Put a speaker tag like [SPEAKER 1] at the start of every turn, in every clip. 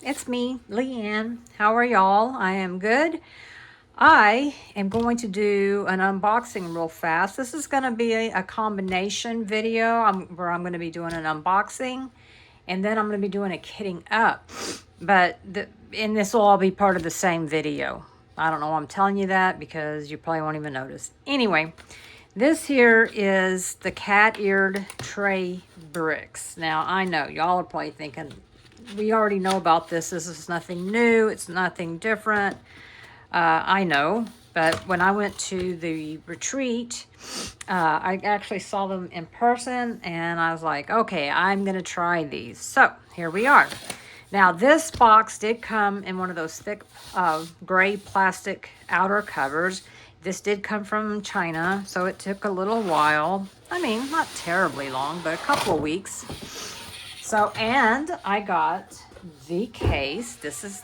[SPEAKER 1] it's me, Leanne. How are y'all? I am good. I am going to do an unboxing real fast. This is going to be a combination video where I'm going to be doing an unboxing, and then I'm going to be doing a kitting up. And this will all be part of the same video. I don't know why I'm telling you that because you probably won't even notice. Anyway, this here is the Cateared Trabricks. Now, I know y'all are probably thinking, we already know about this. This is nothing new. It's nothing different. I know, but when I went to the retreat, I actually saw them in person, and I was like, okay, I'm going to try these. So here we are. Now, this box did come in one of those thick gray plastic outer covers. This did come from China, so it took a little while. I mean, not terribly long, but a couple of weeks. So, and I got the case. This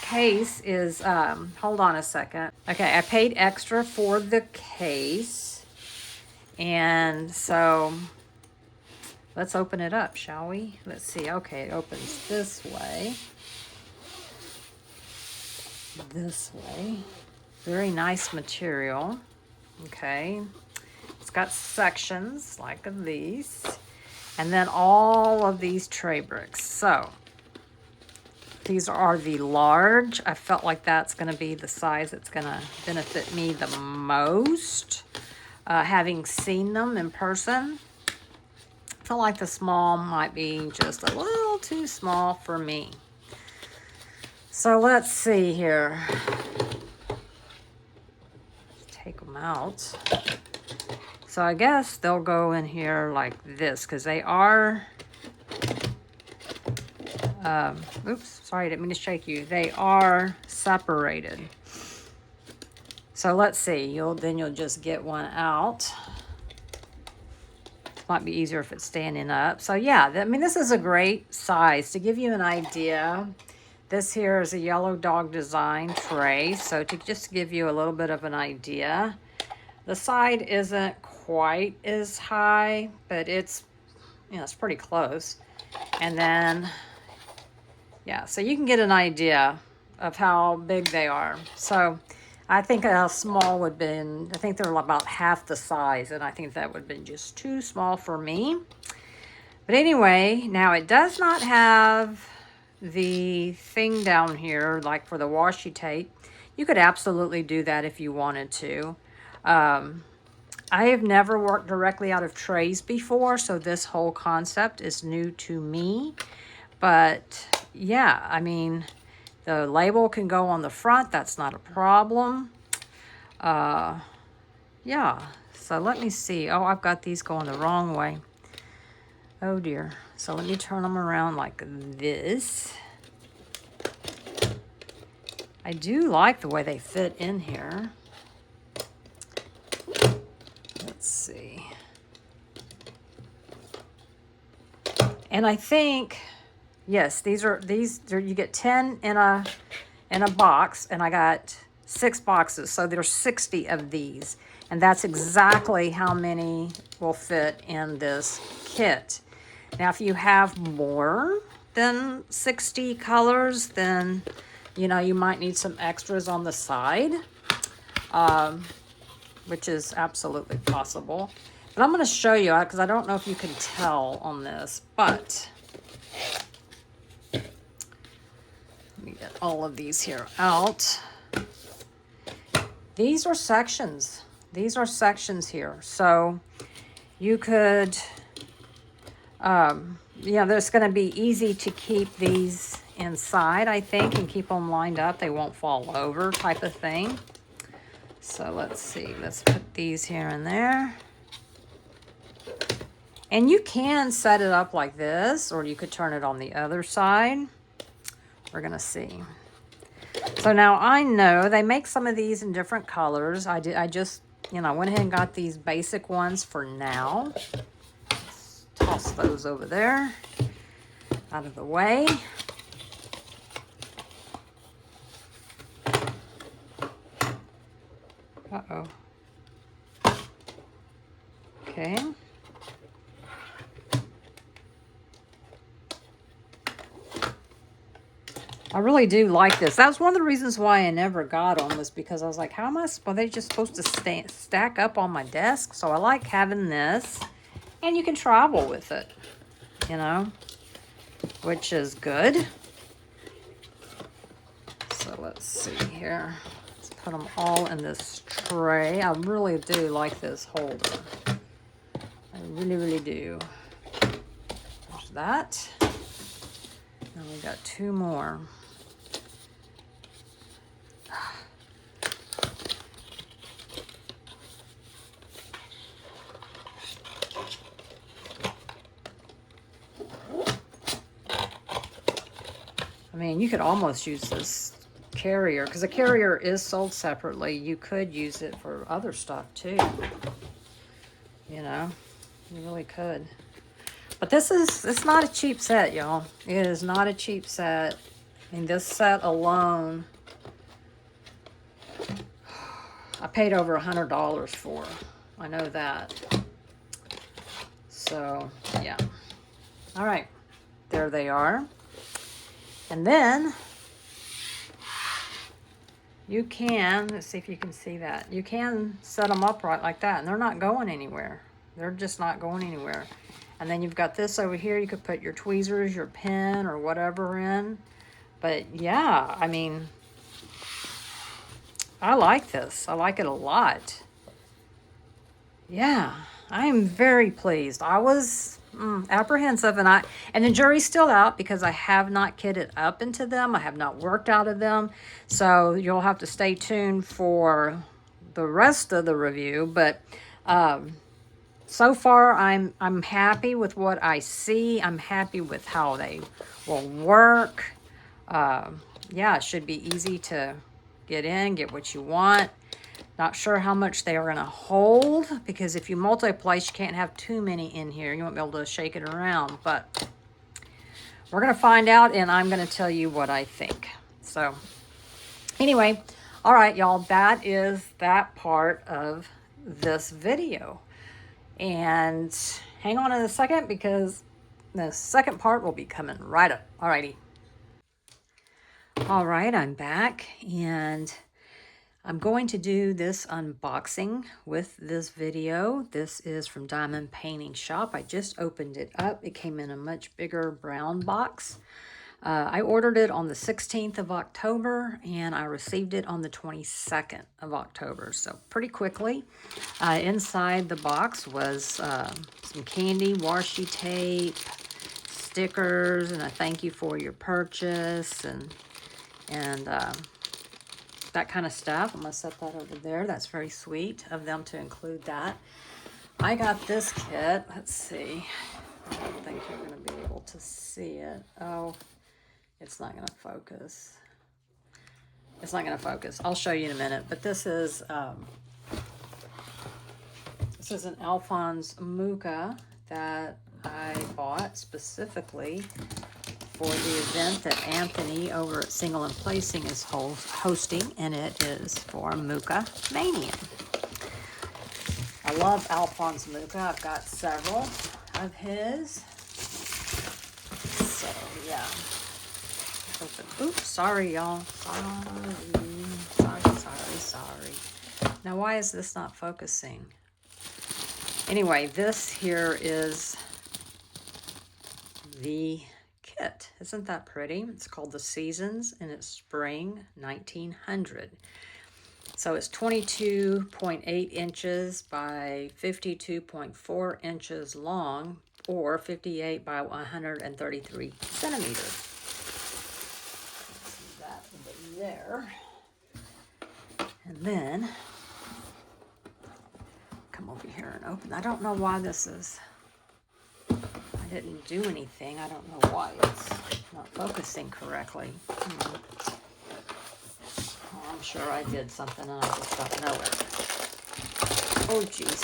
[SPEAKER 1] case is, hold on a second. Okay, I paid extra for the case. And so, let's open it up, shall we? Let's see. Okay, it opens this way. This way. Very nice material. Okay. It's got sections like of these. And then all of these tray bricks. So, these are the large. I felt like that's going to be the size that's going to benefit me the most. Having seen them in person, I feel like the small might be just a little too small for me. So let's see here. Take them out. So I guess they'll go in here like this because they are... oops, sorry, I didn't mean to shake you. They are separated. So let's see. You'll just get one out. Might be easier if it's standing up. So yeah, I mean, this is a great size. To give you an idea, this here is a yellow dog design tray. So to just give you a little bit of an idea, the side isn't quite as high, but it's, you know, it's pretty close. And then, yeah, so you can get an idea of how big they are. So I think a small would have been, I think they're about half the size, and I think that would have been just too small for me. But anyway, now it does not have the thing down here, like for the washi tape. You could absolutely do that if you wanted to. I have never worked directly out of trays before, so this whole concept is new to me. But yeah, I mean, the label can go on the front. That's not a problem. Yeah, so let me see. Oh, I've got these going the wrong way. Oh dear. So let me turn them around like this. I do like the way they fit in here. Let's see. And I think, yes, these are you get 10 in a box, and I got 6 boxes, so there's 60 of these, and that's exactly how many will fit in this kit. Now, if you have more than 60 colors, then you know you might need some extras on the side, which is absolutely possible. But I'm going to show you, because I don't know if you can tell on this, but let me get all of these here out. These are sections. These are sections here. So you could, yeah, there's going to be easy to keep these inside, I think, and keep them lined up. They won't fall over type of thing. So let's see. Let's put these here and there. And you can set it up like this, or you could turn it on the other side. We're going to see. So now I know they make some of these in different colors. I just, you know, went ahead and got these basic ones for now. Let's toss those over there, out of the way. Uh-oh. Okay. I really do like this. That's one of the reasons why I never got them, was because I was like, how am I, are they just supposed to stack up on my desk? So I like having this, and you can travel with it, you know, which is good. So let's see here. Let's put them all in this tray. I really do like this holder. I really, really do. There's that. And we got two more. I mean, you could almost use this carrier, because the carrier is sold separately. You could use it for other stuff too. You know, you really could. But it's not a cheap set, y'all. It is not a cheap set. I mean, this set alone, I paid over $100 for. I know that. So, yeah. All right. There they are. And then you can, let's see if you can see that. You can set them upright like that, and they're not going anywhere. They're just not going anywhere. And then you've got this over here. You could put your tweezers, your pen, or whatever in. But yeah, I mean, I like this. I like it a lot. Yeah, I'm very pleased. I was apprehensive, and the jury's still out because I have not kitted up into them. I have not worked out of them. So you'll have to stay tuned for the rest of the review. But so far, I'm happy with what I see. I'm happy with how they will work. Yeah, it should be easy to get in, get what you want. Not sure how much they are going to hold, because if you multi-place, you can't have too many in here. You won't be able to shake it around, but we're going to find out, and I'm going to tell you what I think. So anyway, all right, y'all, that is that part of this video. And hang on in a second, because the second part will be coming right up. All righty. All right, I'm back, and I'm going to do this unboxing with this video. This is from Diamond Painting Shoppe. I just opened it up. It came in a much bigger brown box. I ordered it on the 16th of October, and I received it on the 22nd of October, so pretty quickly. Inside the box was some candy, washi tape, stickers, and a thank you for your purchase, and that kind of stuff. I'm going to set that over there. That's very sweet of them to include that. I got this kit. Let's see. I don't think you're going to be able to see it. Oh, it's not going to focus. It's not going to focus. I'll show you in a minute. But this is an Alphonse Mucha that I bought specifically for the event that Anthony over at Single and Placing is hosting, and it is for Mucha Mania. I love Alphonse Mucha. I've got several of his. So, yeah. Oops, sorry, y'all. Sorry. Now, why is this not focusing? Anyway, this here is the kit. Isn't that pretty? It's called The Seasons, and it's spring 1900. So it's 22.8 inches by 52.4 inches long, or 58 by 133 centimeters. See that over there. And then come over here and open. I don't know why this is. I didn't do anything. I don't know why it's not focusing correctly. Oh, I'm sure I did something and I just don't know it. Oh, geez.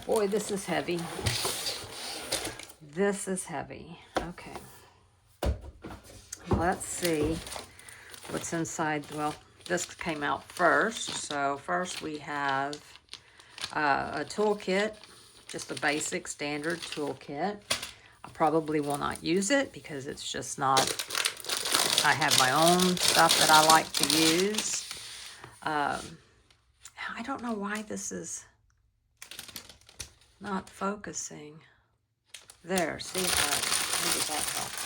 [SPEAKER 1] Boy, this is heavy. This is heavy. Okay. Let's see what's inside. Well, this came out first. So first we have a toolkit. Just a basic standard toolkit. I probably will not use it because it's just not I have my own stuff that I like to use. I don't know why this is not focusing. There, see that? Maybe that helps.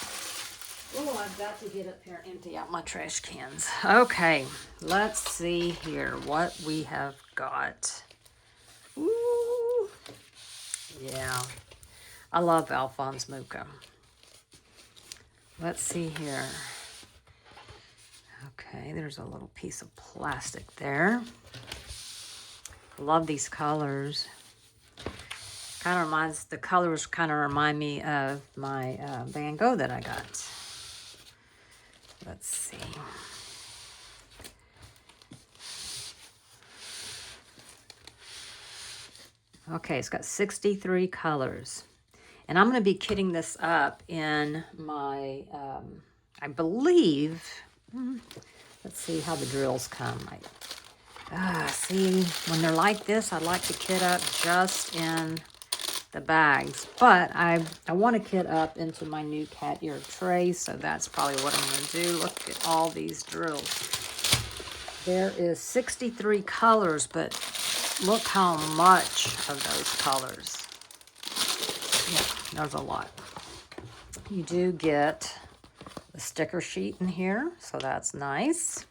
[SPEAKER 1] Oh, I've got to get up here and empty out my trash cans. Okay, let's see here what we have got. Ooh, yeah, I love Alphonse Mucha. Let's see here. Okay, there's a little piece of plastic there. Love these colors. Kind of reminds, the colors kind of remind me of my Van Gogh that I got. Let's see. Okay, it's got 63 colors. And I'm going to be kitting this up in my, I believe, let's see how the drills come. See, when they're like this, I like to kit up just in the bags. But I want to kit up into my new Cateared tray, so that's probably what I'm going to do. Look at all these drills. There is 63 colors, but look how much of those colors. Yeah, there's a lot. You do get the sticker sheet in here, so that's nice.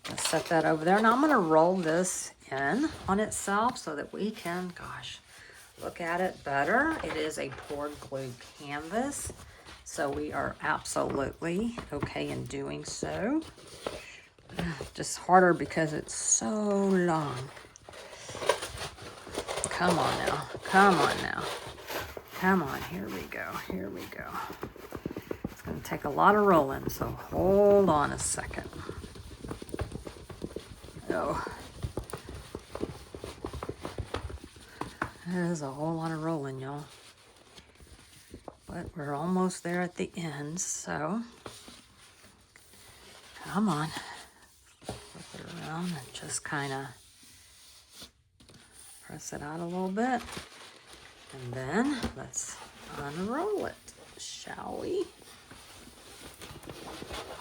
[SPEAKER 1] Let's set that over there. Now I'm going to roll this in on itself so that we can, gosh, look at it better. It is a poured glue canvas, so we are absolutely okay in doing so. Just harder because it's so long. Come on now. Come on now. Come on. Here we go. Here we go. It's going to take a lot of rolling, so hold on a second. Oh. There's a whole lot of rolling, y'all. But we're almost there at the end, so come on. Flip it around and just kind of press it out a little bit. And then let's unroll it, shall we?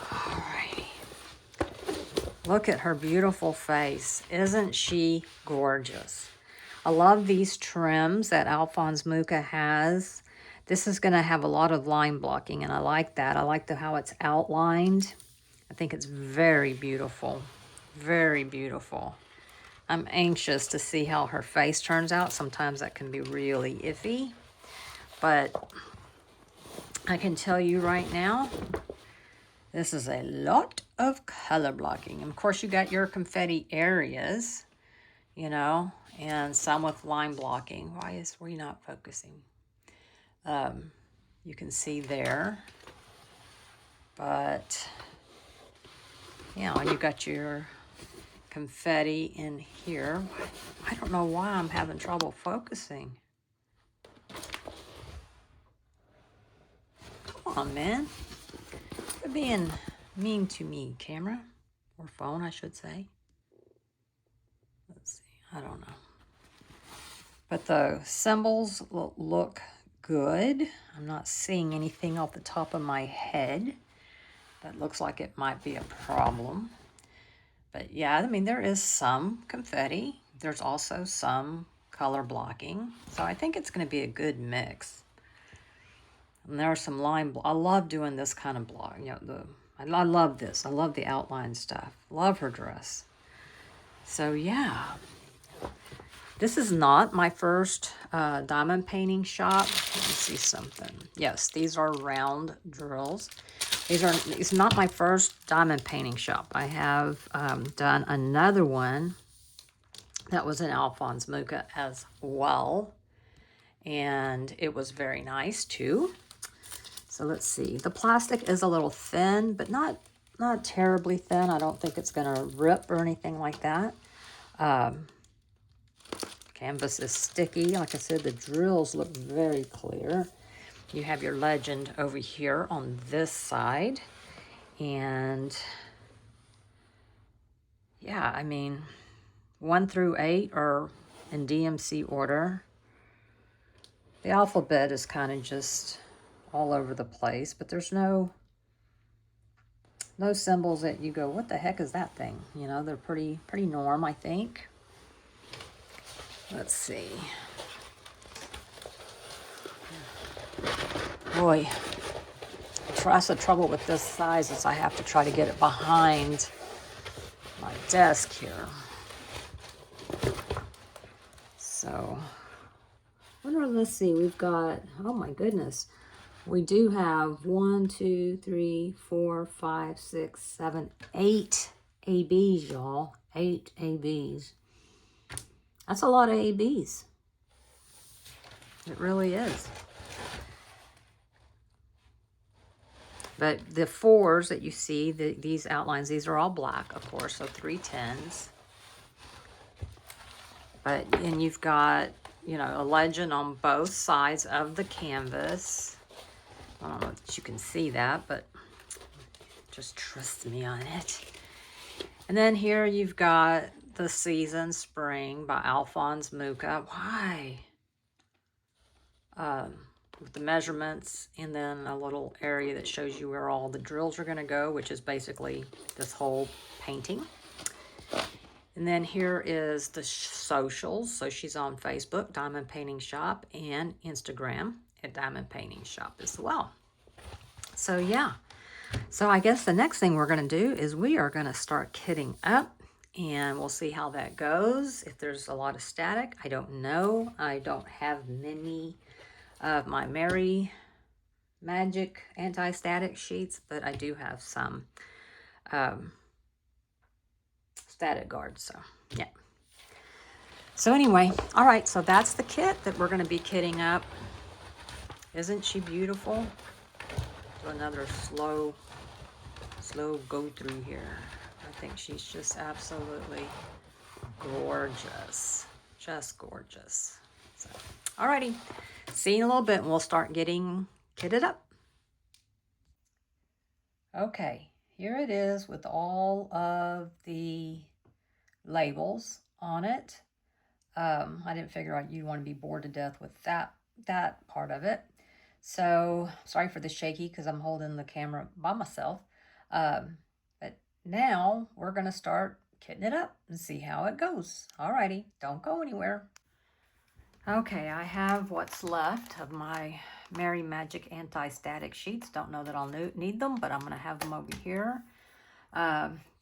[SPEAKER 1] Alrighty. Look at her beautiful face. Isn't she gorgeous? I love these trims that Alphonse Mucha has. This is going to have a lot of line blocking, and I like that. I like how it's outlined. I think it's very beautiful. Very beautiful. I'm anxious to see how her face turns out. Sometimes that can be really iffy. But I can tell you right now, this is a lot of color blocking. And of course, you got your confetti areas, you know, and some with line blocking. Why is we not focusing? You can see there. But, yeah, you got your confetti in here. I don't know why I'm having trouble focusing. Come on, man. You're being mean to me, camera. Or phone, I should say. Let's see. I don't know. But the symbols look good. I'm not seeing anything off the top of my head that looks like it might be a problem. But yeah, I mean, there is some confetti. There's also some color blocking. So I think it's going to be a good mix. And there are some line, I love doing this kind of block. You know, I love this. I love the outline stuff. Love her dress. So yeah. This is not my first Diamond Painting Shoppe. Let me see something. Yes, these are round drills. It's not my first Diamond Painting Shoppe. I have done another one that was in Alphonse Mucha as well. And it was very nice too. So let's see. The plastic is a little thin, but not terribly thin. I don't think it's going to rip or anything like that. Canvas is sticky. Like I said, the drills look very clear. You have your legend over here on this side. And yeah, I mean, 1 through 8 are in DMC order. The alphabet is kind of just all over the place, but there's no those symbols that you go, what the heck is that thing? You know, they're pretty norm, I think. Let's see. Boy, that's the trouble with this size is I have to try to get it behind my desk here. So, let's see, we've got, oh my goodness. We do have 1, 2, 3, 4, 5, 6, 7, 8 ABs, y'all. 8 ABs. That's a lot of ABs. It really is. But the 4s that you see, these outlines, these are all black, of course, so 3 10s. And you've got, you know, a legend on both sides of the canvas. I don't know if you can see that, but just trust me on it. And then here you've got The Season Spring by Alphonse Mucha. Why? With the measurements, and then a little area that shows you where all the drills are going to go, which is basically this whole painting. And then here is the socials. So she's on Facebook, Diamond Painting Shoppe, and Instagram at Diamond Painting Shoppe as well. So yeah. So I guess the next thing we're going to do is we are going to start kitting up, and we'll see how that goes. If there's a lot of static, I don't know. I don't have many of my Merry Magic anti-static sheets, but I do have some static guards, so yeah. So anyway, all right, so that's the kit that we're going to be kitting up. Isn't she beautiful? Do another slow go through here. I think she's just absolutely gorgeous, just gorgeous. So, alrighty, see you in a little bit, and we'll start getting kitted up. Okay, here it is with all of the labels on it. I didn't figure out you'd want to be bored to death with that part of it. So sorry for the shaky because I'm holding the camera by myself. But now we're going to start kitting it up and see how it goes. Alrighty, don't go anywhere. Okay, I have what's left of my Merry Magic anti-static sheets. Don't know that I'll need them, but I'm going to have them over here.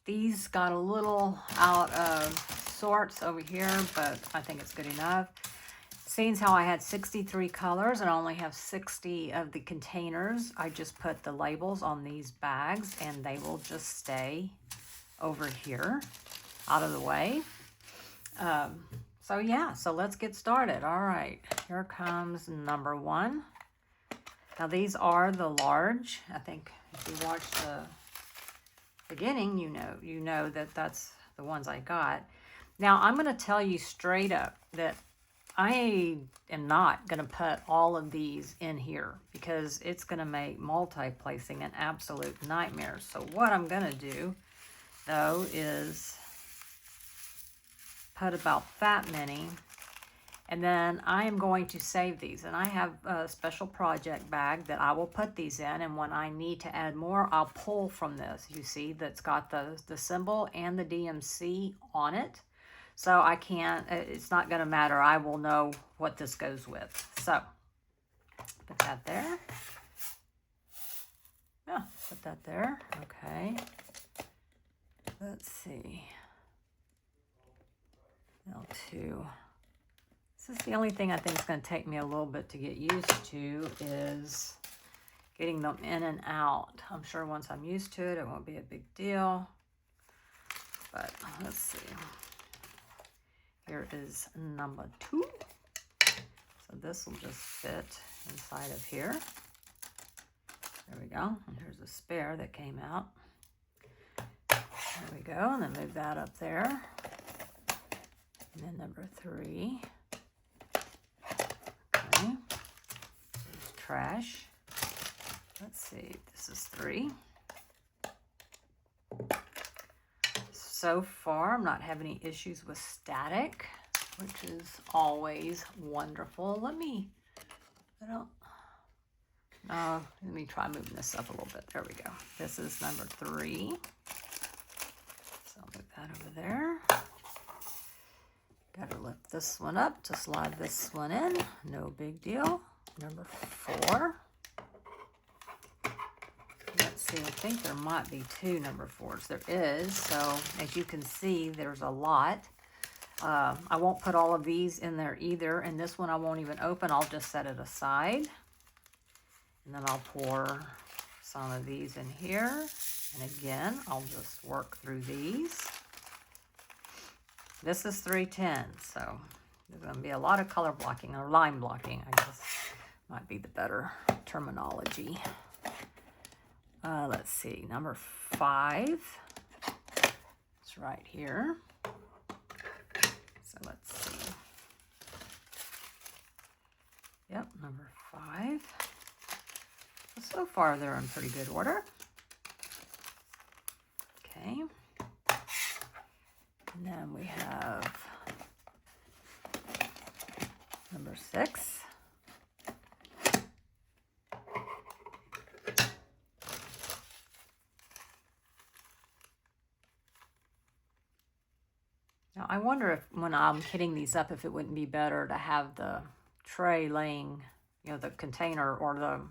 [SPEAKER 1] These got a little out of sorts over here, but I think it's good enough. Seeing how I had 63 colors and I only have 60 of the containers, I just put the labels on these bags and they will just stay over here out of the way. So yeah, so let's get started. All right, here comes number 1. Now these are the large. I think if you watch the beginning, you know that that's the ones I got. Now I'm going to tell you straight up that I am not going to put all of these in here because it's going to make multi-placing an absolute nightmare. So what I'm going to do though is put about that many, and then I am going to save these, and I have a special project bag that I will put these in, and when I need to add more, I'll pull from this. You see that's got the symbol and the DMC on it. So I can't, it's not going to matter. I will know what this goes with. So put that there. Yeah, put that there. Okay. Let's see. L2. This is the only thing I think is going to take me a little bit to get used to is getting them in and out. I'm sure once I'm used to it, it won't be a big deal. But let's see. Here is number 2. So this will just fit inside of here. There we go. And here's a spare that came out. There we go. And then move that up there. And then number 3. Okay. There's trash. Let's see. This is 3. So far, I'm not having any issues with static, which is always wonderful. Let me, Let me try moving this up a little bit. There we go. This is number 3. So I'll move that over there. Got to lift this one up to slide this one in. No big deal. Number 4. Let's see, I think there might be 2 number 4s. There is. So as you can see, there's a lot. I won't put all of these in there either. And this one I won't even open. I'll just set it aside. And then I'll pour some of these in here. And again, I'll just work through these. This is 310, so there's going to be a lot of color blocking, or line blocking, I guess might be the better terminology. Let's see, number 5. It's right here. So let's see. Yep, number 5. So far, they're in pretty good order. Okay. And then we have number 6. Now, I wonder if when I'm kitting these up, if it wouldn't be better to have the tray laying, you know, the container or the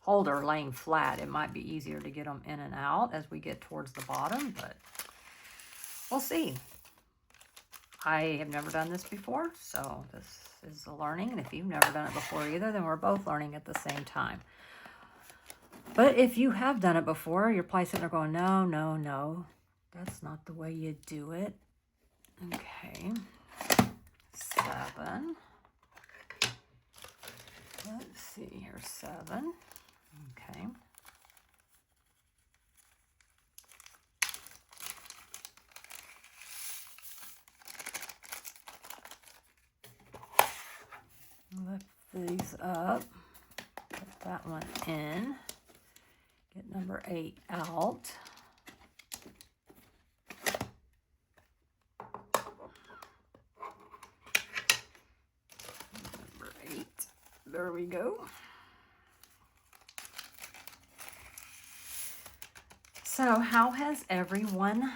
[SPEAKER 1] holder laying flat. It might be easier to get them in and out as we get towards the bottom, but we'll see. I have never done this before, so this is a learning. And if you've never done it before either, then we're both learning at the same time. But if you have done it before, you're probably sitting there going, no, no, no. That's not the way you do it. Okay. 7. Let's see here, 7. Okay. Lift these up, put that one in, get number 8 out. Number 8, there we go. So how has everyone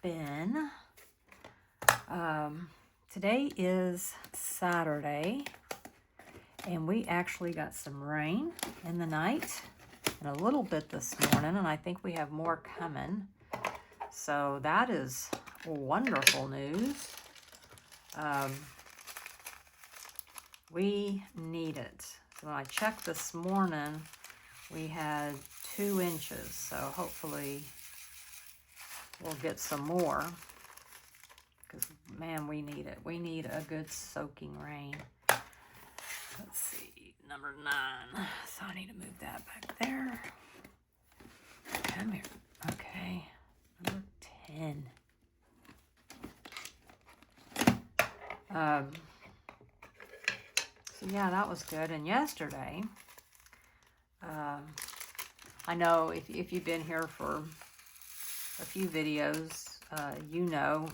[SPEAKER 1] been? Today is Saturday, and we actually got some rain in the night and a little bit this morning, and I think we have more coming. So that is wonderful news. We need it. So when I checked this morning, we had 2 inches, so hopefully we'll get some more, because man, we need it. We need a good soaking rain. Let's see, number 9. So I need to move that back there. Come here. Okay, number 10. So yeah, that was good. And yesterday, I know if you've been here for a few videos, you know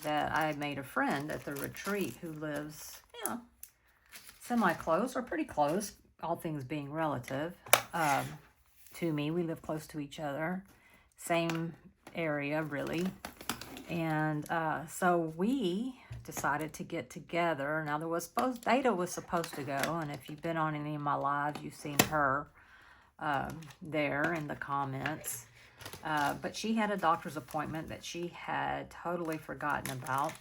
[SPEAKER 1] that I made a friend at the retreat who lives, you know, semi-close or pretty close, all things being relative, to me. We live close to each other, same area really. And so we decided to get together. Now Data was supposed to go, and if you've been on any of my lives, you've seen her there in the comments. But she had a doctor's appointment that she had totally forgotten about,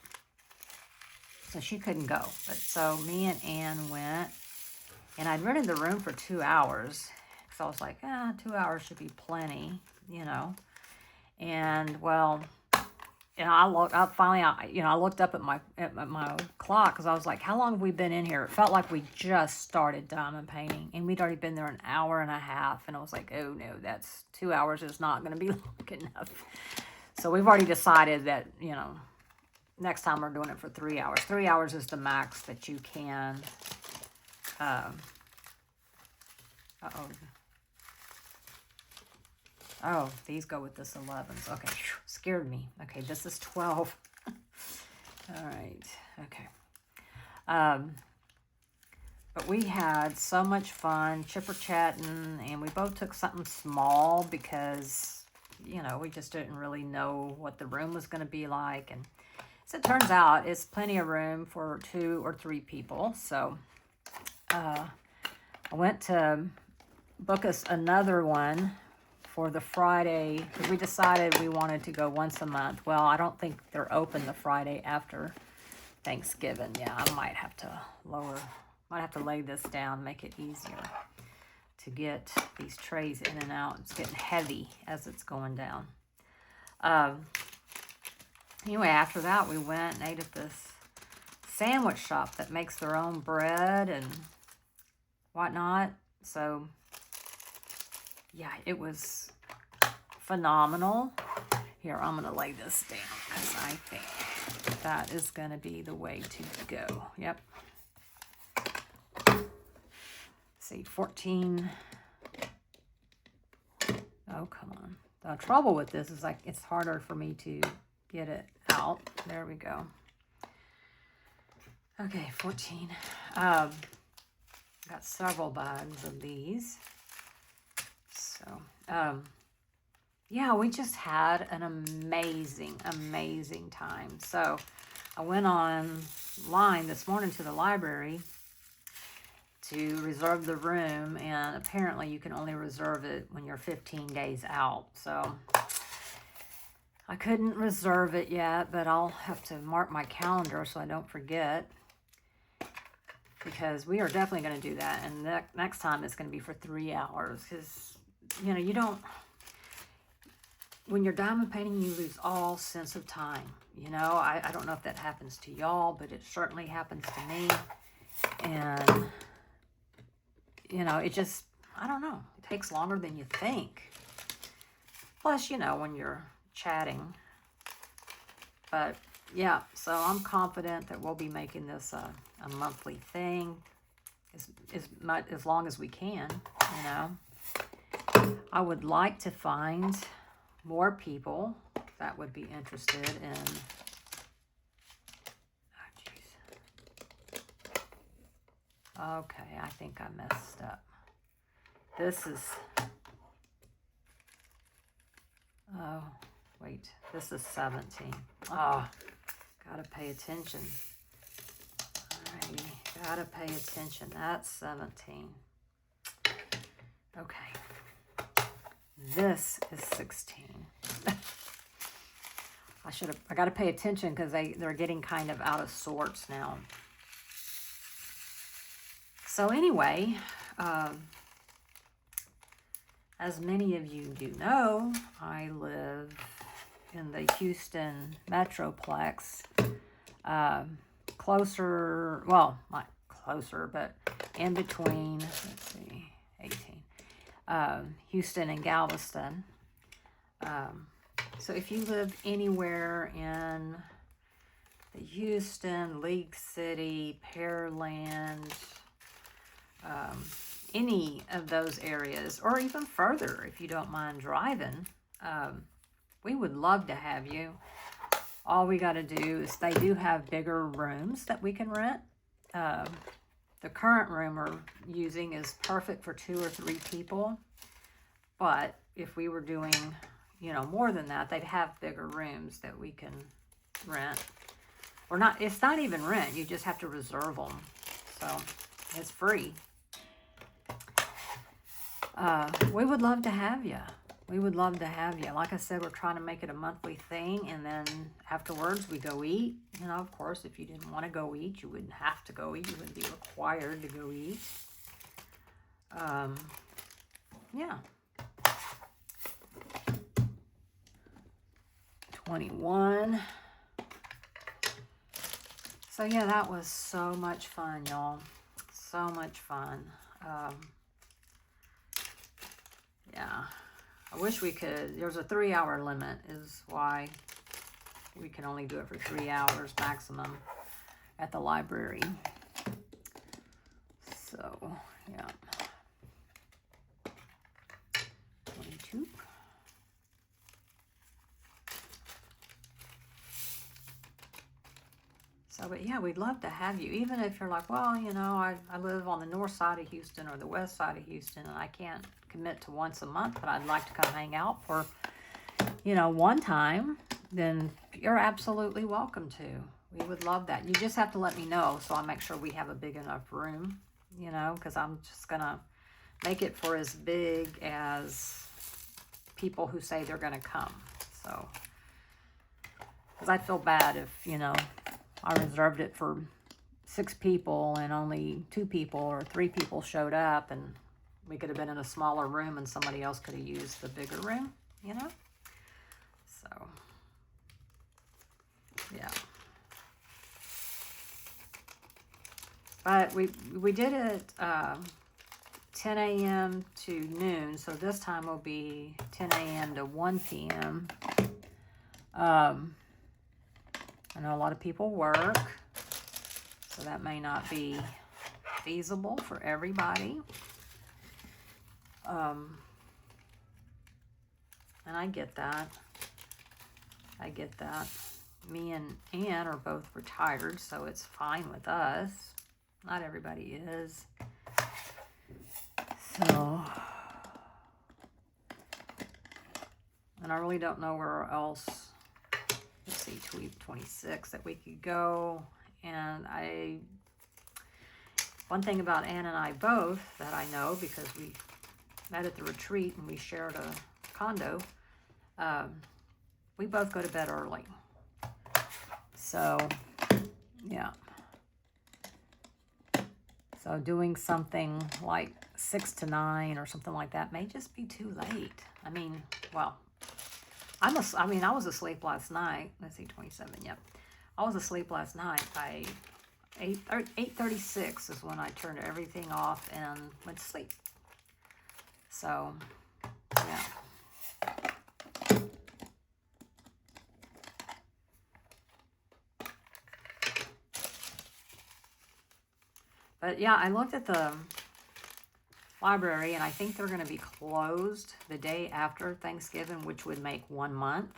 [SPEAKER 1] so she couldn't go. But so me and Ann went, and I'd rented the room for 2 hours, because I was like, 2 hours should be plenty, you know. And well, you know, I looked up at my clock, because I was like, how long have we been in here? It felt like we just started diamond painting, and we'd already been there an hour and a half, and I was like, oh no, that's 2 hours is not going to be long enough. So we've already decided that, you know, next time we're doing it for 3 hours. 3 hours is the max that you can. Oh, these go with this 11s. Okay, scared me. Okay, this is 12. All right, okay. But we had so much fun chipper-chatting, and we both took something small because, you know, we just didn't really know what the room was going to be like. And as it turns out, it's plenty of room for 2 or 3 people. So I went to book us another one for the Friday, because we decided we wanted to go once a month. Well, I don't think they're open the Friday after Thanksgiving. Yeah, I might have to lay this down, make it easier to get these trays in and out. It's getting heavy as it's going down. Anyway, after that, we went and ate at this sandwich shop that makes their own bread and whatnot. So, yeah, it was phenomenal. Here, I'm going to lay this down because I think that is going to be the way to go. Yep. See, 14. Oh, come on. The trouble with this is, like, it's harder for me to get it out. There we go. Okay, 14. Got several bags of these. So, yeah, we just had an amazing time. So, I went online this morning to the library to reserve the room, and apparently you can only reserve it when you're 15 days out. So I couldn't reserve it yet, but I'll have to mark my calendar so I don't forget, because we are definitely going to do that. And next time it's going to be for 3 hours, because, you know, you don't, when you're diamond painting, you lose all sense of time. You know, I don't know if that happens to y'all, but it certainly happens to me. And you know, it just, I don't know, it takes longer than you think. Plus, you know, when you're chatting. But, yeah, so I'm confident that we'll be making this a monthly thing as long as we can, you know. I would like to find more people that would be interested in... Okay, I think I messed up. This is, oh, wait, this is 17. Oh, gotta pay attention. Alrighty, gotta pay attention. That's 17. Okay, this is 16. I gotta pay attention because they're getting kind of out of sorts now. So anyway, as many of you do know, I live in the Houston Metroplex, closer, well, not closer, but in between, let's see, 18, Houston and Galveston. So if you live anywhere in the Houston, League City, Pearland, any of those areas, or even further if you don't mind driving, we would love to have you. All we got to do is, they do have bigger rooms that we can rent. The current room we're using is perfect for 2 or 3 people, but if we were doing, you know, more than that, they'd have bigger rooms that we can rent. Or not, it's not even rent, you just have to reserve them, so it's free. We would love to have you. We would love to have you. Like I said, we're trying to make it a monthly thing, and then afterwards we go eat. You know, of course, if you didn't want to go eat, you wouldn't have to go eat. You wouldn't be required to go eat. Yeah. 21. So yeah, that was so much fun, y'all. So much fun. Yeah, I wish we could. There's a 3-hour limit, is why we can only do it for 3 hours maximum at the library. So, yeah. 22. So but yeah, we'd love to have you. Even if you're like, well, you know, I live on the north side of Houston or the west side of Houston, and I can't commit to once a month, but I'd like to come hang out for, you know, one time, then you're absolutely welcome to. We would love that. You just have to let me know so I'll make sure we have a big enough room, you know, because I'm just going to make it for as big as people who say they're going to come. So, because I feel bad if, you know, I reserved it for 6 people and only 2 people or 3 people showed up, and we could have been in a smaller room and somebody else could have used the bigger room, you know? So, yeah. But we did it 10 a.m. to noon, so this time will be 10 a.m. to 1 p.m. I know a lot of people work, so that may not be feasible for everybody. And I get that. I get that. Me and Ann are both retired, so it's fine with us. Not everybody is. So, and I really don't know where else, let's see, 26 that we could go. And one thing about Ann and I both that I know, because we met at the retreat and we shared a condo, we both go to bed early. So, yeah. So doing something like 6 to 9 or something like that may just be too late. I mean, well, I was asleep last night. Let's see, 27, yep. I was asleep last night by 8:36 is when I turned everything off and went to sleep. So, yeah. But yeah, I looked at the library and I think they're going to be closed the day after Thanksgiving, which would make 1 month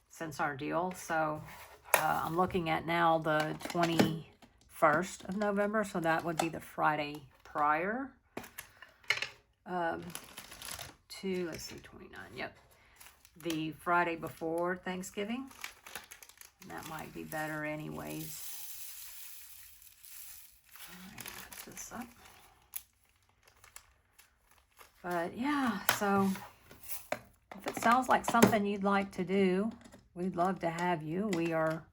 [SPEAKER 1] since our deal. So I'm looking at now the 21st of November, so that would be the Friday prior to, let's see, 29, yep. The Friday before Thanksgiving. That might be better anyways. Put this up. But yeah, so if it sounds like something you'd like to do, we'd love to have you. We are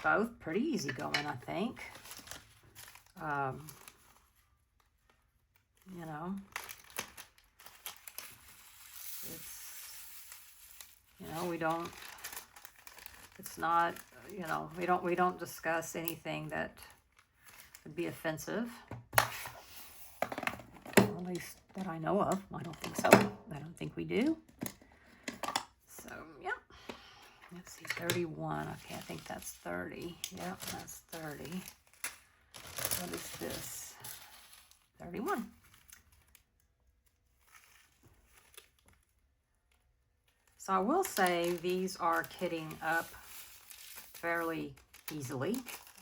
[SPEAKER 1] both pretty easygoing, I think. You know, it's not, you know, we don't discuss anything that would be offensive. At least that I know of. I don't think so. I don't think we do. So, yeah. Let's see, 31. Okay, I think that's 30. Yep, that's 30. What is this? 31. So I will say these are kitting up fairly easily.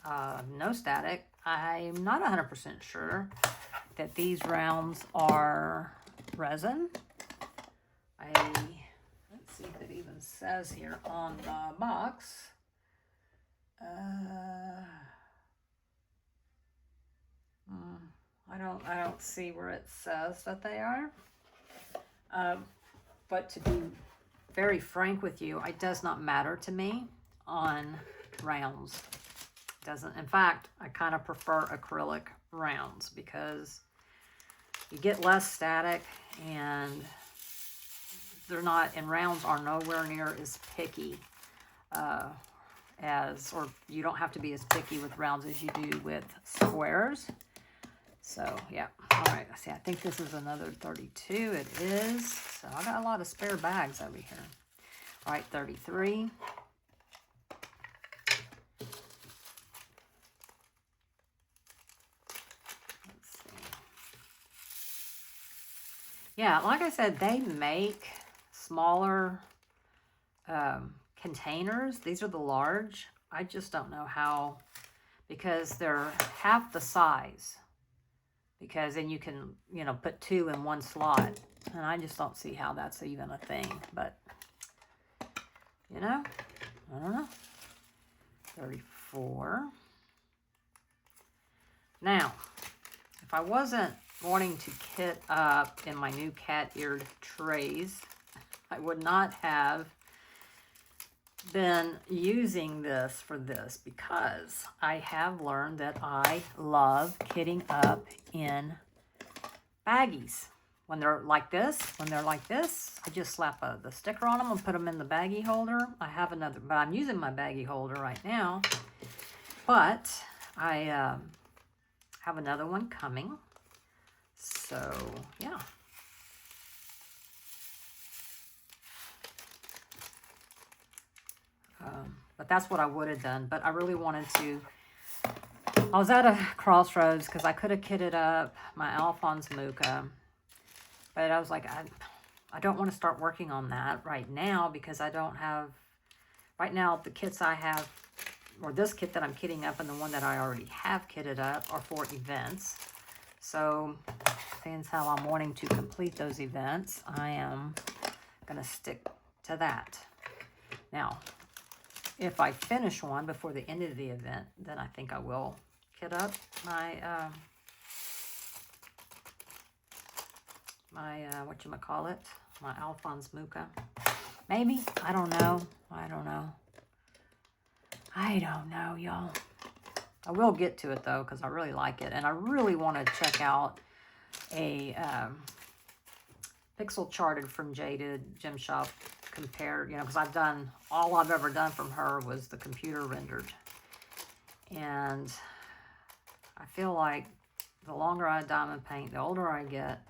[SPEAKER 1] No static. I'm not 100% sure that these rounds are resin. Let's see if it even says here on the box. I don't see where it says that they are. But to be very frank with you, it does not matter to me on rounds. It doesn't. In fact, I kind of prefer acrylic rounds because you get less static, and rounds are nowhere near as picky or you don't have to be as picky with rounds as you do with squares. So, yeah. All right. See, I think this is another 32. It is. So, I got a lot of spare bags over here. All right, 33. Let's see. Yeah, like I said, they make smaller containers. These are the large. I just don't know how, because they're half the size. Because then you can, you know, put 2 in one slot. And I just don't see how that's even a thing. But, you know, I don't know. 34. Now, if I wasn't wanting to kit up in my new cat-eared trays, I would not have been using this for this, because I have learned that I love kitting up in baggies. When they're like this, I just slap the sticker on them and put them in the baggie holder. I have another, but I'm using my baggie holder right now. But I have another one coming. So, yeah. But that's what I would have done. But I really wanted to. I was at a crossroads because I could have kitted up my Alphonse Mucha. But I was like, I don't want to start working on that right now, because I don't have, right now the kits I have, or this kit that I'm kitting up and the one that I already have kitted up, are for events. So, since how I'm wanting to complete those events, I am going to stick to that. Now, if I finish one before the end of the event, then I think I will kit up my whatchamacallit, my Alphonse Mucha. Maybe, I don't know, y'all. I will get to it though, because I really like it, and I really want to check out a pixel charted from Gem Shop compared, you know, because all I've ever done from her was the computer rendered, and I feel like the longer I diamond paint, the older I get,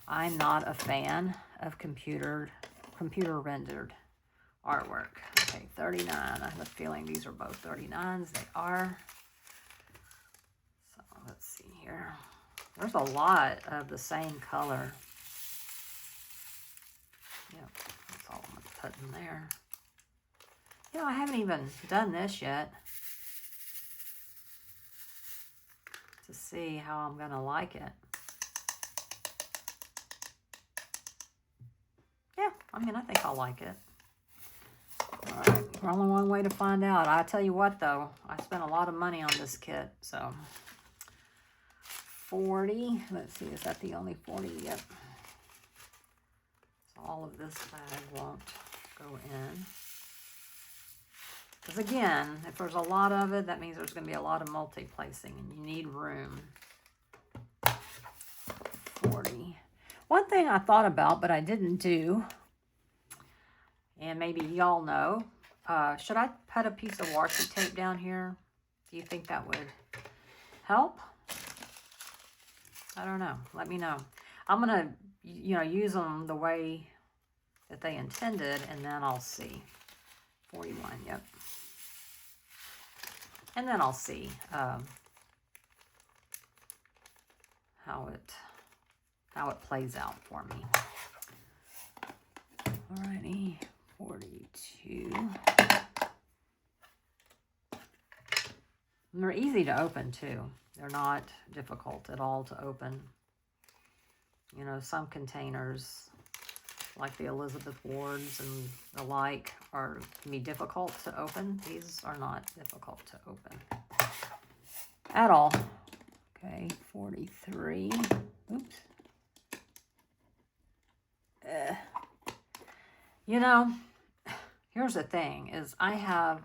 [SPEAKER 1] I'm not a fan of computer rendered artwork. Okay, 39. I have a feeling these are both 39s. They are. So let's see here. There's a lot of the same color. Yep, that's all I'm going to put in there. You know, I haven't even done this yet to see how I'm going to like it. Yeah, I mean, I think I'll like it. All right, we're only one way to find out. I tell you what, though, I spent a lot of money on this kit, so 40. Let's see, is that the only 40? Yep. So all of this bag won't go in. Because again, if there's a lot of it, that means there's going to be a lot of multi-placing, and you need room. 40. One thing I thought about, but I didn't do, and maybe y'all know, should I put a piece of washi tape down here? Do you think that would help? I don't know. Let me know. I'm going to, you know, use them the way that they intended, and then I'll see. 41, yep. And then I'll see how it plays out for me. Alrighty, 42. And they're easy to open too. They're not difficult at all to open. You know, some containers, like the Elizabeth Wards and the like, can be difficult to open. These are not difficult to open at all. Okay, 43. Oops. You know, here's the thing, is I have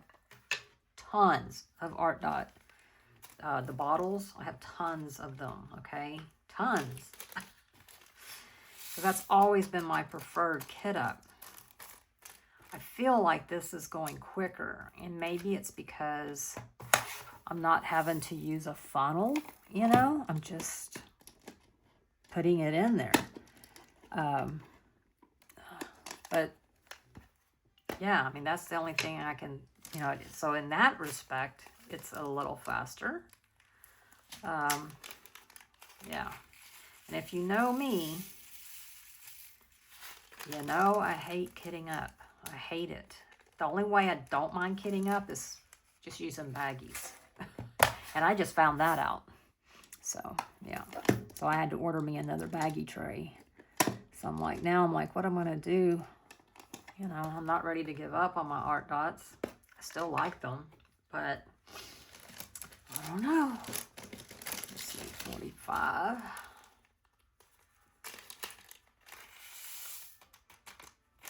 [SPEAKER 1] tons of ArtDot. The bottles, I have tons of them, okay? Tons. So that's always been my preferred kit up. I feel like this is going quicker, and maybe it's because I'm not having to use a funnel, you know? I'm just putting it in there. But yeah, I mean, that's the only thing I can, you know, so in that respect, it's a little faster. Yeah. And if you know me, you know I hate kitting up. I hate it. The only way I don't mind kitting up is just using baggies. And I just found that out. So, yeah. So I had to order me another baggie tray. So I'm like, now I'm like, what am I going to do? You know, I'm not ready to give up on my ArtDots. I still like them, but I don't know. Let's see, 45.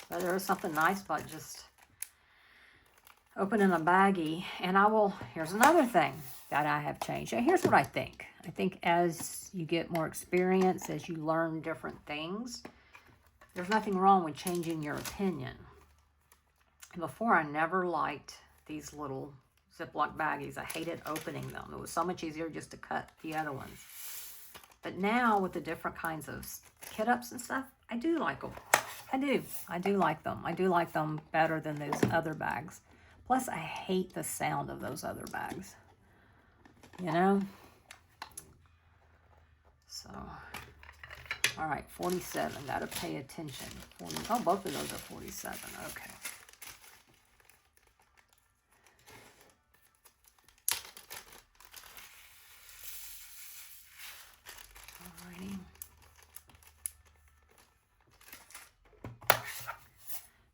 [SPEAKER 1] But there is something nice about just opening a baggie. And I will, here's another thing that I have changed. Here's what I think. I think as you get more experience, as you learn different things, there's nothing wrong with changing your opinion. Before, I never liked these little Ziploc baggies. I hated opening them. It was so much easier just to cut the other ones. But now with the different kinds of kit-ups and stuff, I do like them. I do like them. I do like them better than those other bags. Plus, I hate the sound of those other bags. You know? So, all right, 47. Got to pay attention. 40, oh, both of those are 47. Okay. Alrighty.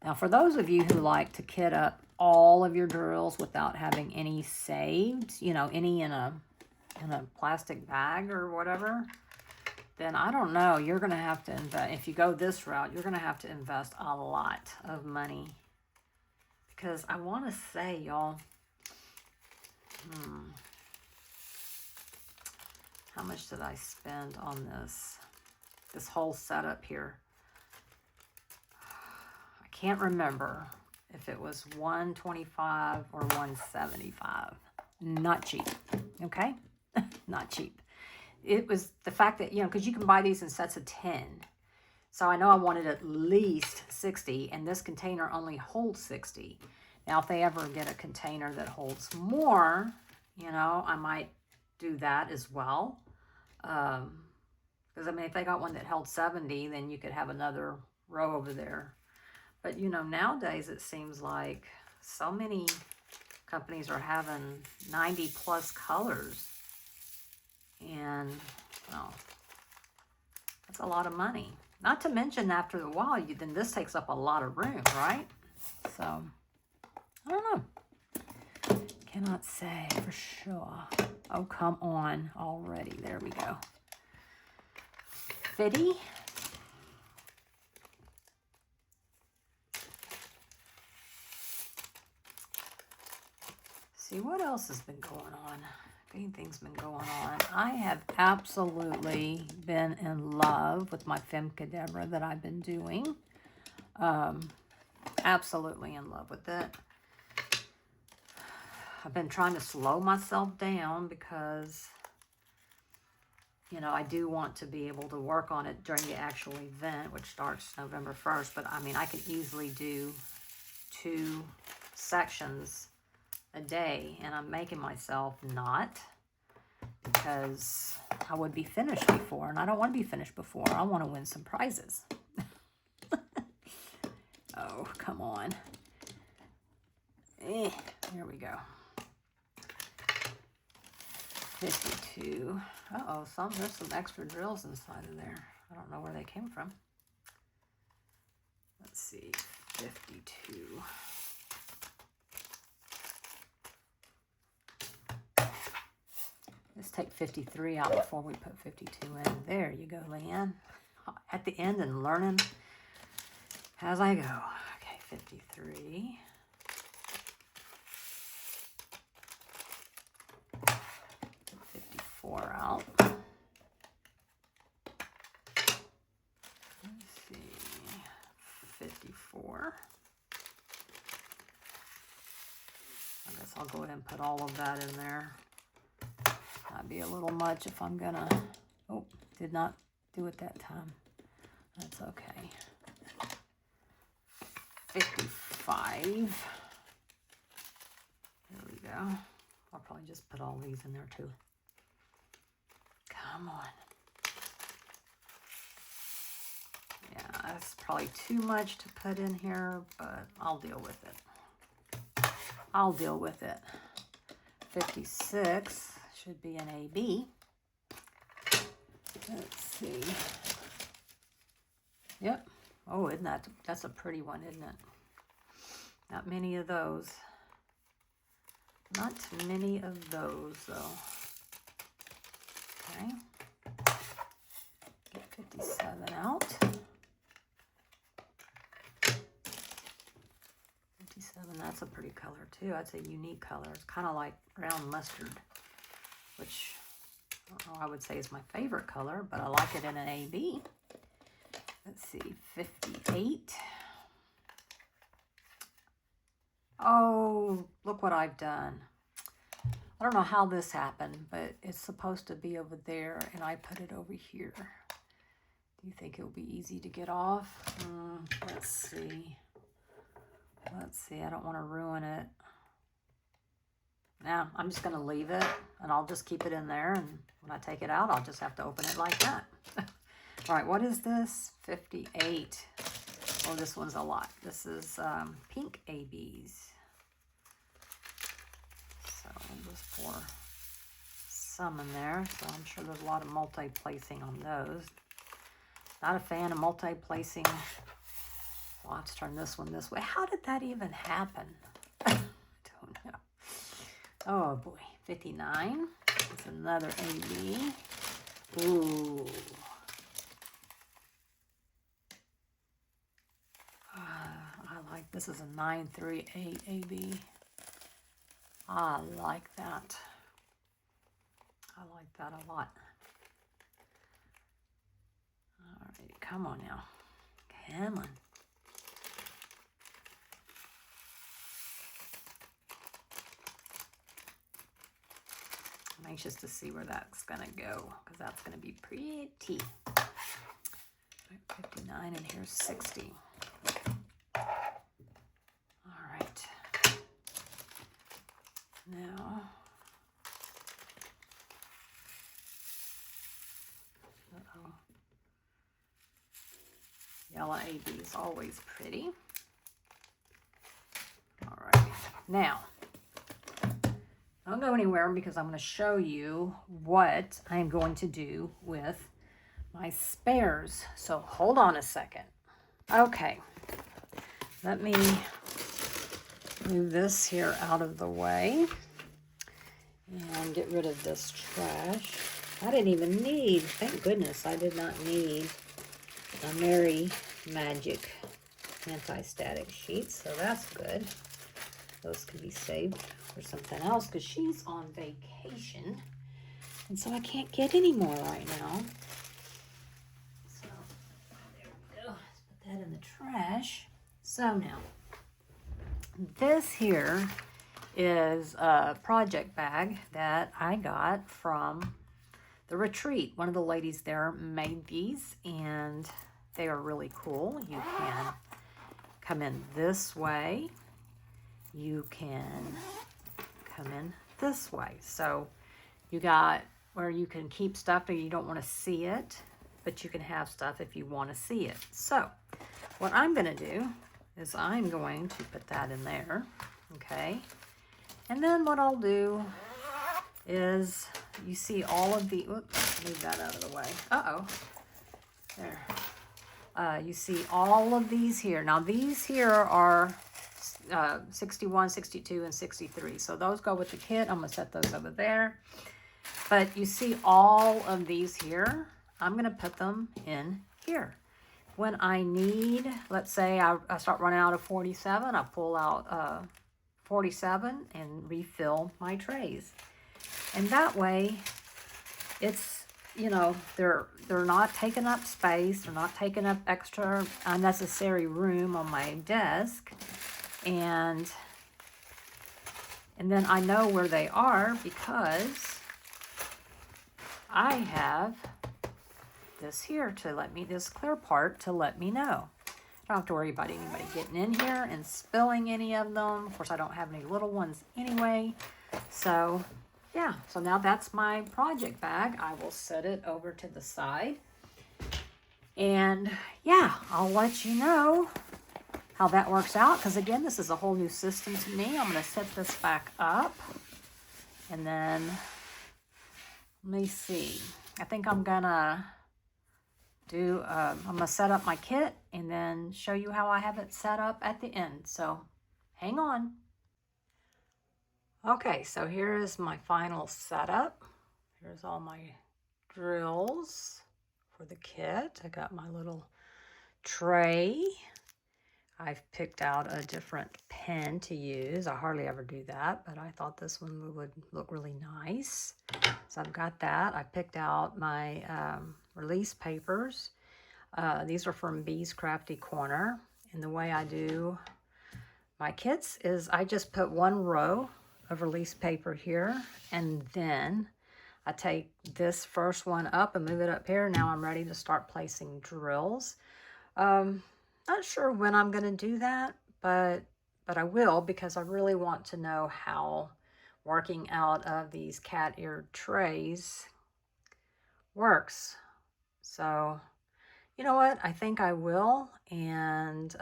[SPEAKER 1] Now, for those of you who like to kit up all of your drills without having any saved, you know, any in a plastic bag or whatever, then I don't know. You're going to have to invest. If you go this route, you're going to have to invest a lot of money. Because I want to say, y'all, how much did I spend on this whole setup here? I can't remember if it was $125 or $175. Not cheap, okay? Not cheap. It was the fact that, you know, because you can buy these in sets of 10. So I know I wanted at least 60, and this container only holds 60. Now, if they ever get a container that holds more, you know, I might do that as well. Because, I mean, if they got one that held 70, then you could have another row over there. But, you know, nowadays it seems like so many companies are having 90 plus colors. And, well, that's a lot of money. Not to mention after a while, then this takes up a lot of room, right? So, I don't know. Cannot say for sure. Oh, come on already. There we go. 50. See, what else has been going on? Things been going on. I have absolutely been in love with my Femme Cadabra that I've been doing. Absolutely in love with it. I've been trying to slow myself down because, you know, I do want to be able to work on it during the actual event, which starts November 1st. But, I mean, I could easily do 2 sections a day, and I'm making myself not, because I would be finished before, and I don't want to be finished before. I want to win some prizes. Oh, come on. There we go. 52. Uh-oh, there's some extra drills inside of there. I don't know where they came from. Let's see, 52. Let's take 53 out before we put 52 in. There you go, Leanne. At the end and learning as I go. Okay, 53. Put 54 out. Let's see. 54. I guess I'll go ahead and put all of that in there. Might be a little much if I'm gonna, oh, did not do it that time. That's okay. 55. There we go. I'll probably just put all these in there too. Come on. Yeah, that's probably too much to put in here, but I'll deal with it. I'll deal with it. 56 should be an AB. Let's see. Yep. Oh, isn't that's a pretty one, isn't it? Not many of those. Not many of those, though. Okay. Get 57 out. 57, that's a pretty color, too. That's a unique color. It's kind of like brown mustard, which I don't know, I would say is my favorite color, but I like it in an AB. Let's see, 58. Oh, look what I've done. I don't know how this happened, but it's supposed to be over there, and I put it over here. Do you think it'll be easy to get off? Let's see. Let's see, I don't want to ruin it. Now, I'm just going to leave it, and I'll just keep it in there, and when I take it out, I'll just have to open it like that. All right, what is this? 58. Oh, this one's a lot. This is pink ABs. So we'll just pour some in there. So I'm sure there's a lot of multi-placing on those. Not a fan of multi-placing. Well, let's turn this one this way. How did that even happen? I don't know. Oh boy, 59. It's another AB. Ooh. I like, this is a 938 AB. I like that. I like that a lot. All right, come on now. Come on. I'm anxious to see where that's going to go, because that's going to be pretty. 59, and here's 60. All right. Now, yellow AB is always pretty. All right. Now, don't go anywhere, because I'm going to show you what I'm going to do with my spares. So hold on a second. Okay. Let me move this here out of the way and get rid of this trash. I didn't even need, thank goodness I did not need a Merry Magic anti-static sheet, so that's good. Those can be saved for something else, because she's on vacation, and so I can't get any more right now. So there we go. Let's put that in the trash. So now, this here is a project bag that I got from the retreat. One of the ladies there made these, and they are really cool. You can come in this way. You can come in this way. So you got where you can keep stuff if you don't want to see it, but you can have stuff if you want to see it. So what I'm going to do is I'm going to put that in there, okay? And then what I'll do is, you see all of the, oops, move that out of the way. Uh-oh, there. You see all of these here. Now these here are 61, 62, and 63. So those go with the kit. I'm going to set those over there. But you see all of these here. I'm going to put them in here. When I need, let's say I start running out of 47, I pull out 47 and refill my trays. And that way, it's, you know, they're not taking up space. They're not taking up extra unnecessary room on my desk. And then I know where they are, because I have this here to let me, this clear part to let me know. I don't have to worry about anybody getting in here and spilling any of them. Of course, I don't have any little ones anyway. So yeah, so now that's my project bag. I will set it over to the side. And yeah, I'll let you know how that works out, because again, this is a whole new system to me. I'm going to set this back up, And then, let me see. I think I'm gonna I'm gonna set up my kit and then show you how I have it set up at the end. So hang on. Okay, so here is my final setup. Here's all my drills for the kit. I got my little tray. I've picked out a different pen to use. I hardly ever do that, but I thought this one would look really nice. So I've got that. I picked out my release papers. These are from Bee's Crafty Corner. And the way I do my kits is I just put one row of release paper here, and then I take this first one up and move it up here. Now I'm ready to start placing drills. Not sure when I'm going to do that, but I will, because I really want to know how working out of these cat-eared trays works. So, you know what? I think I will. And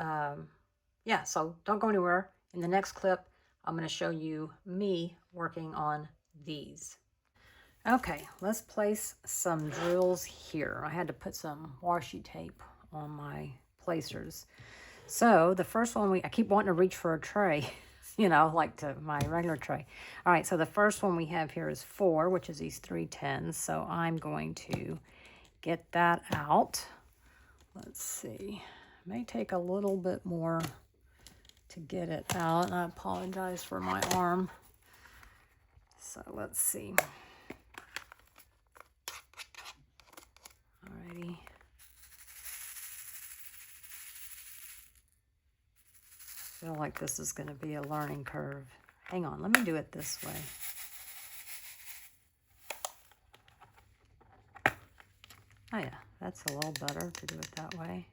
[SPEAKER 1] yeah, so don't go anywhere. In the next clip, I'm going to show you me working on these. Okay, let's place some drills here. I had to put some washi tape on my placers. So the first one, I keep wanting to reach for a tray, you know, like to my regular tray. All right, so the first one we have here is 4, which is these 3 10s. So I'm going to get that out. Let's see. It may take a little bit more to get it out. I apologize for my arm. So let's see. Alrighty. I feel like this is going to be a learning curve. Hang on, let me do it this way. Oh yeah, that's a little better to do it that way.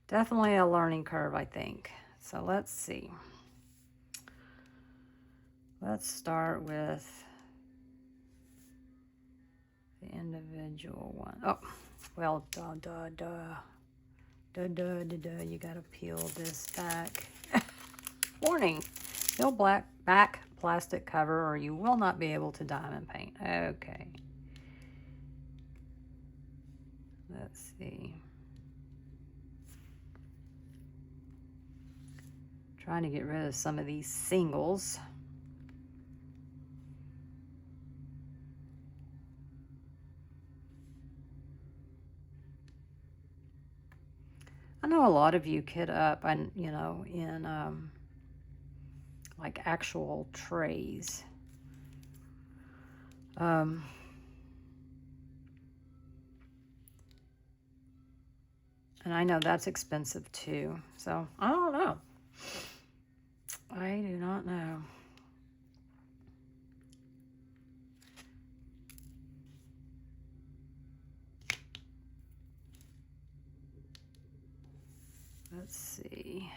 [SPEAKER 1] Definitely a learning curve, I think. So let's see. Let's start with the individual one. Oh, well, you gotta peel this back. Warning, peel back plastic cover or you will not be able to diamond paint. Okay. Let's see. Trying to get rid of some of these singles. I know a lot of you kit up, and you know, in like actual trays. And I know that's expensive too. So I don't know. I do not know. Let's see.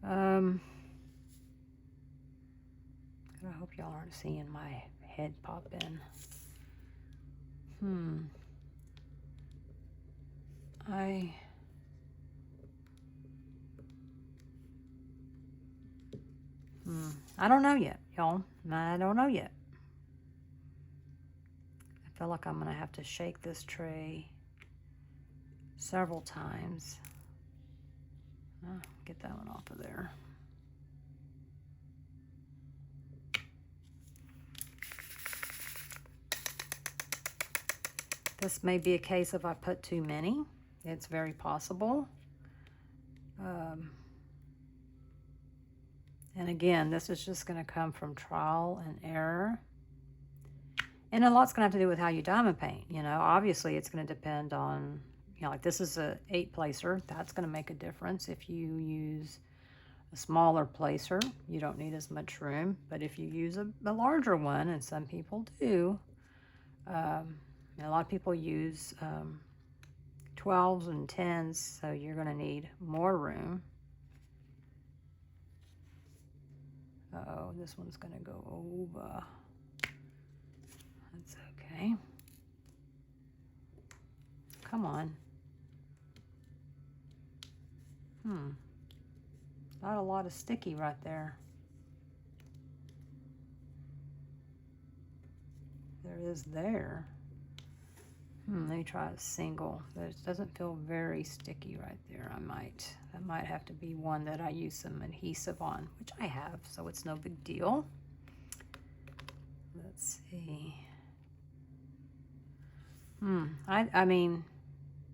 [SPEAKER 1] I hope y'all aren't seeing my head pop in. I don't know yet, y'all. I don't know yet. I feel like I'm gonna have to shake this tray several times. Get that one off of there. This may be a case of I put too many. It's very possible. And again, this is just going to come from trial and error. And a lot's going to have to do with how you diamond paint. You know, obviously it's going to depend on, you know, like this is a 8 placer. That's going to make a difference. If you use a smaller placer, you don't need as much room. But if you use a larger one, and some people do, a lot of people use 12s and 10s, so you're going to need more room. Oh, this one's going to go over. That's okay. Come on. Not a lot of sticky right there. there is there. Let me try a single. This doesn't feel very sticky right there. That might have to be one that I use some adhesive on, which I have, so it's no big deal. Let's see. I mean,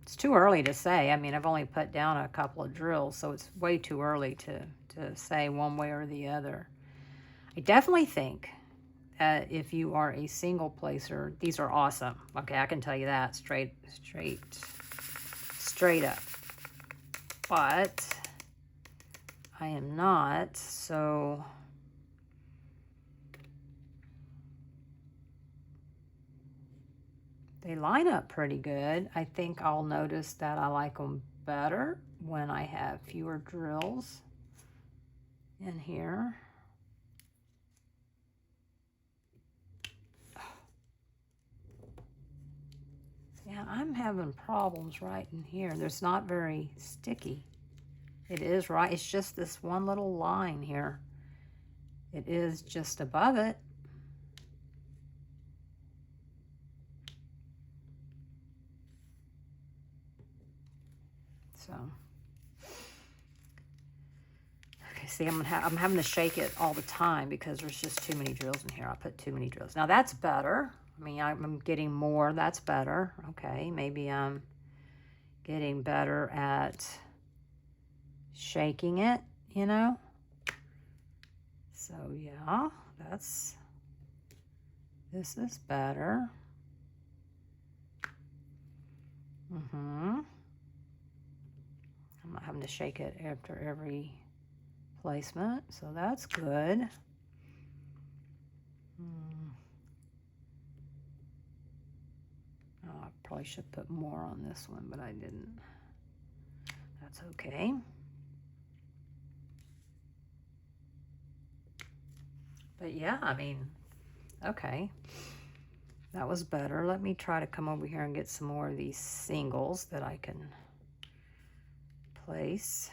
[SPEAKER 1] it's too early to say. I mean, I've only put down a couple of drills, so it's way too early to say one way or the other. I definitely think that if you are a single placer, these are awesome. Okay, I can tell you that straight up. But I am not, so they line up pretty good. I think I'll notice that I like them better when I have fewer drills in here. Yeah, I'm having problems right in here. There's not very sticky. It is right. It's just this one little line here. It is just above it. So, okay, see, I'm having to shake it all the time because there's just too many drills in here. I put too many drills. Now that's better. I mean, I'm getting more. That's better. Okay, maybe I'm getting better at shaking it, you know? So yeah, this is better. I'm not having to shake it after every placement, so that's good. Oh, I probably should put more on this one, but I didn't. That's okay. But yeah, I mean, okay. That was better. Let me try to come over here and get some more of these singles that I can place.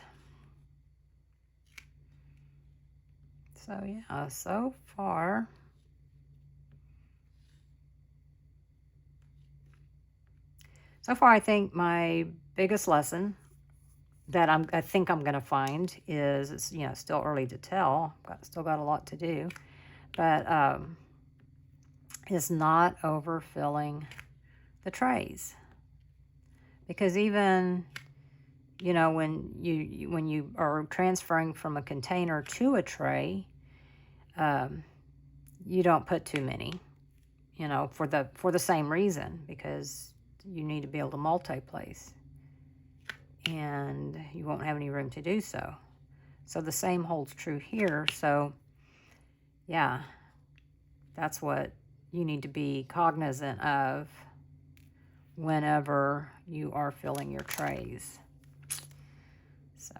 [SPEAKER 1] So yeah, so far I think my biggest lesson that I think I'm going to find is, it's, you know, still early to tell. Still got a lot to do, but is not overfilling the trays, because even, you know, when you are transferring from a container to a tray, you don't put too many, you know, for the same reason, because you need to be able to multi-place, and you won't have any room to do so. So the same holds true here. So yeah, that's what you need to be cognizant of whenever you are filling your trays. So,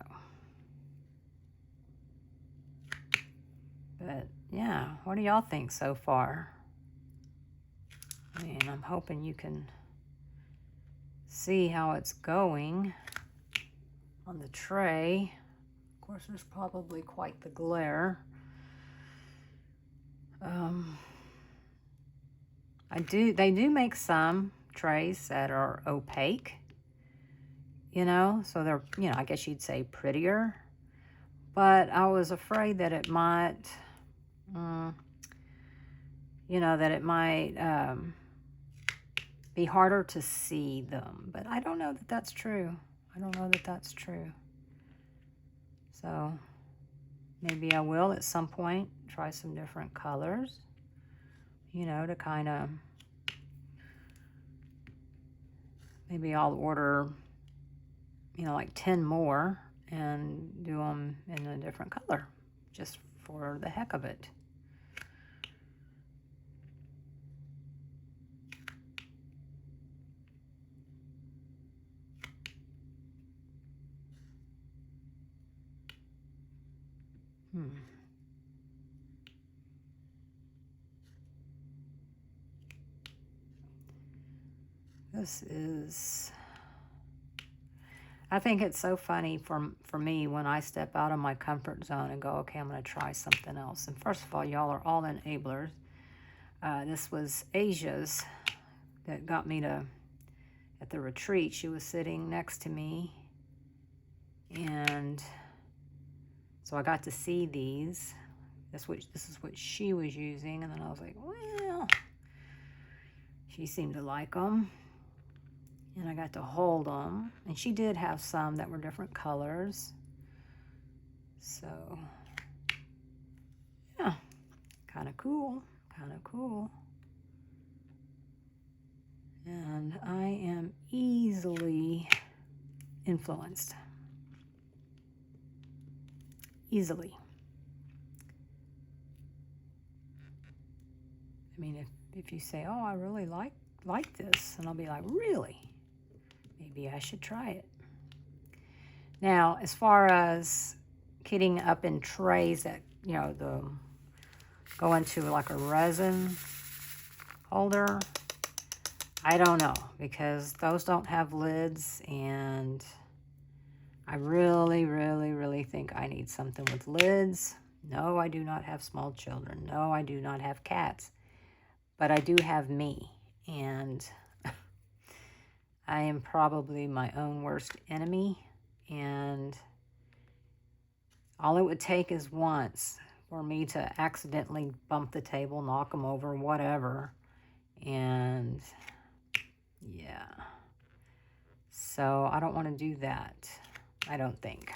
[SPEAKER 1] but yeah, what do y'all think so far? I mean, I'm hoping you can see how it's going on the tray. Of course, there's probably quite the glare. They do make some trays that are opaque, you know, so they're, you know, I guess you'd say prettier, but I was afraid that it might, you know, that it might be harder to see them, but I don't know that that's true. I don't know that that's true. So maybe I will at some point try some different colors, you know, to kind of, maybe I'll order, you know, like 10 more and do them in a different color, just for the heck of it. This is, I think it's so funny for me when I step out of my comfort zone and go, okay, I'm going to try something else. And first of all, y'all are all enablers. This was Asia's that got me to, at the retreat, she was sitting next to me. And so I got to see these. This is what she was using. And then I was like, well, she seemed to like them. And I got to hold them. And she did have some that were different colors. So, yeah, kind of cool, kind of cool. And I am easily influenced. Easily. I mean, if you say, oh, I really like this, and I'll be like, really? Maybe I should try it. Now, as far as kitting up in trays that, you know, go into like a resin holder, I don't know, because those don't have lids, and I really, really, really think I need something with lids. No, I do not have small children. No, I do not have cats. But I do have me, and I am probably my own worst enemy, and all it would take is once for me to accidentally bump the table, knock them over, whatever, and yeah. So I don't want to do that, I don't think.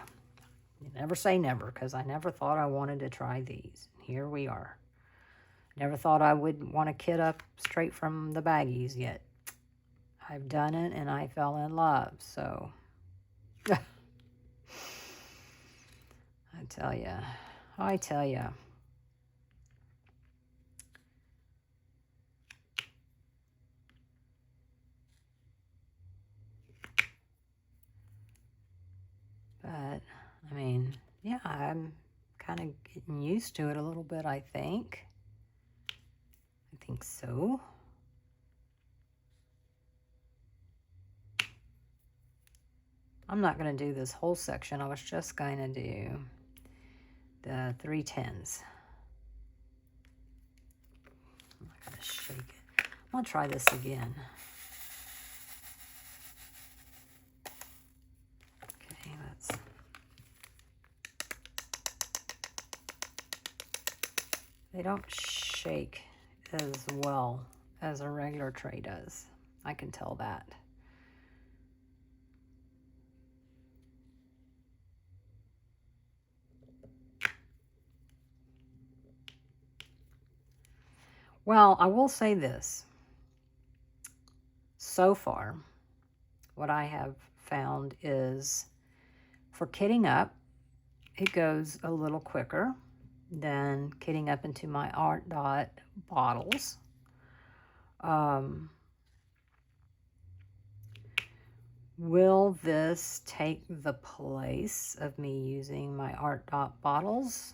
[SPEAKER 1] You never say never, because I never thought I wanted to try these. Here we are. Never thought I would want to kit up straight from the baggies yet. I've done it, and I fell in love, so. I tell ya. I tell ya. But, I mean, yeah, I'm kind of getting used to it a little bit, I think. I think so. I'm not going to do this whole section. I was just going to do the 3/10s. I'm not going to shake it. I'm going to try this again. Okay, they don't shake as well as a regular tray does. I can tell that. Well, I will say this. So far, what I have found is for kitting up, it goes a little quicker than kitting up into my ArtDot bottles. Will this take the place of me using my ArtDot bottles?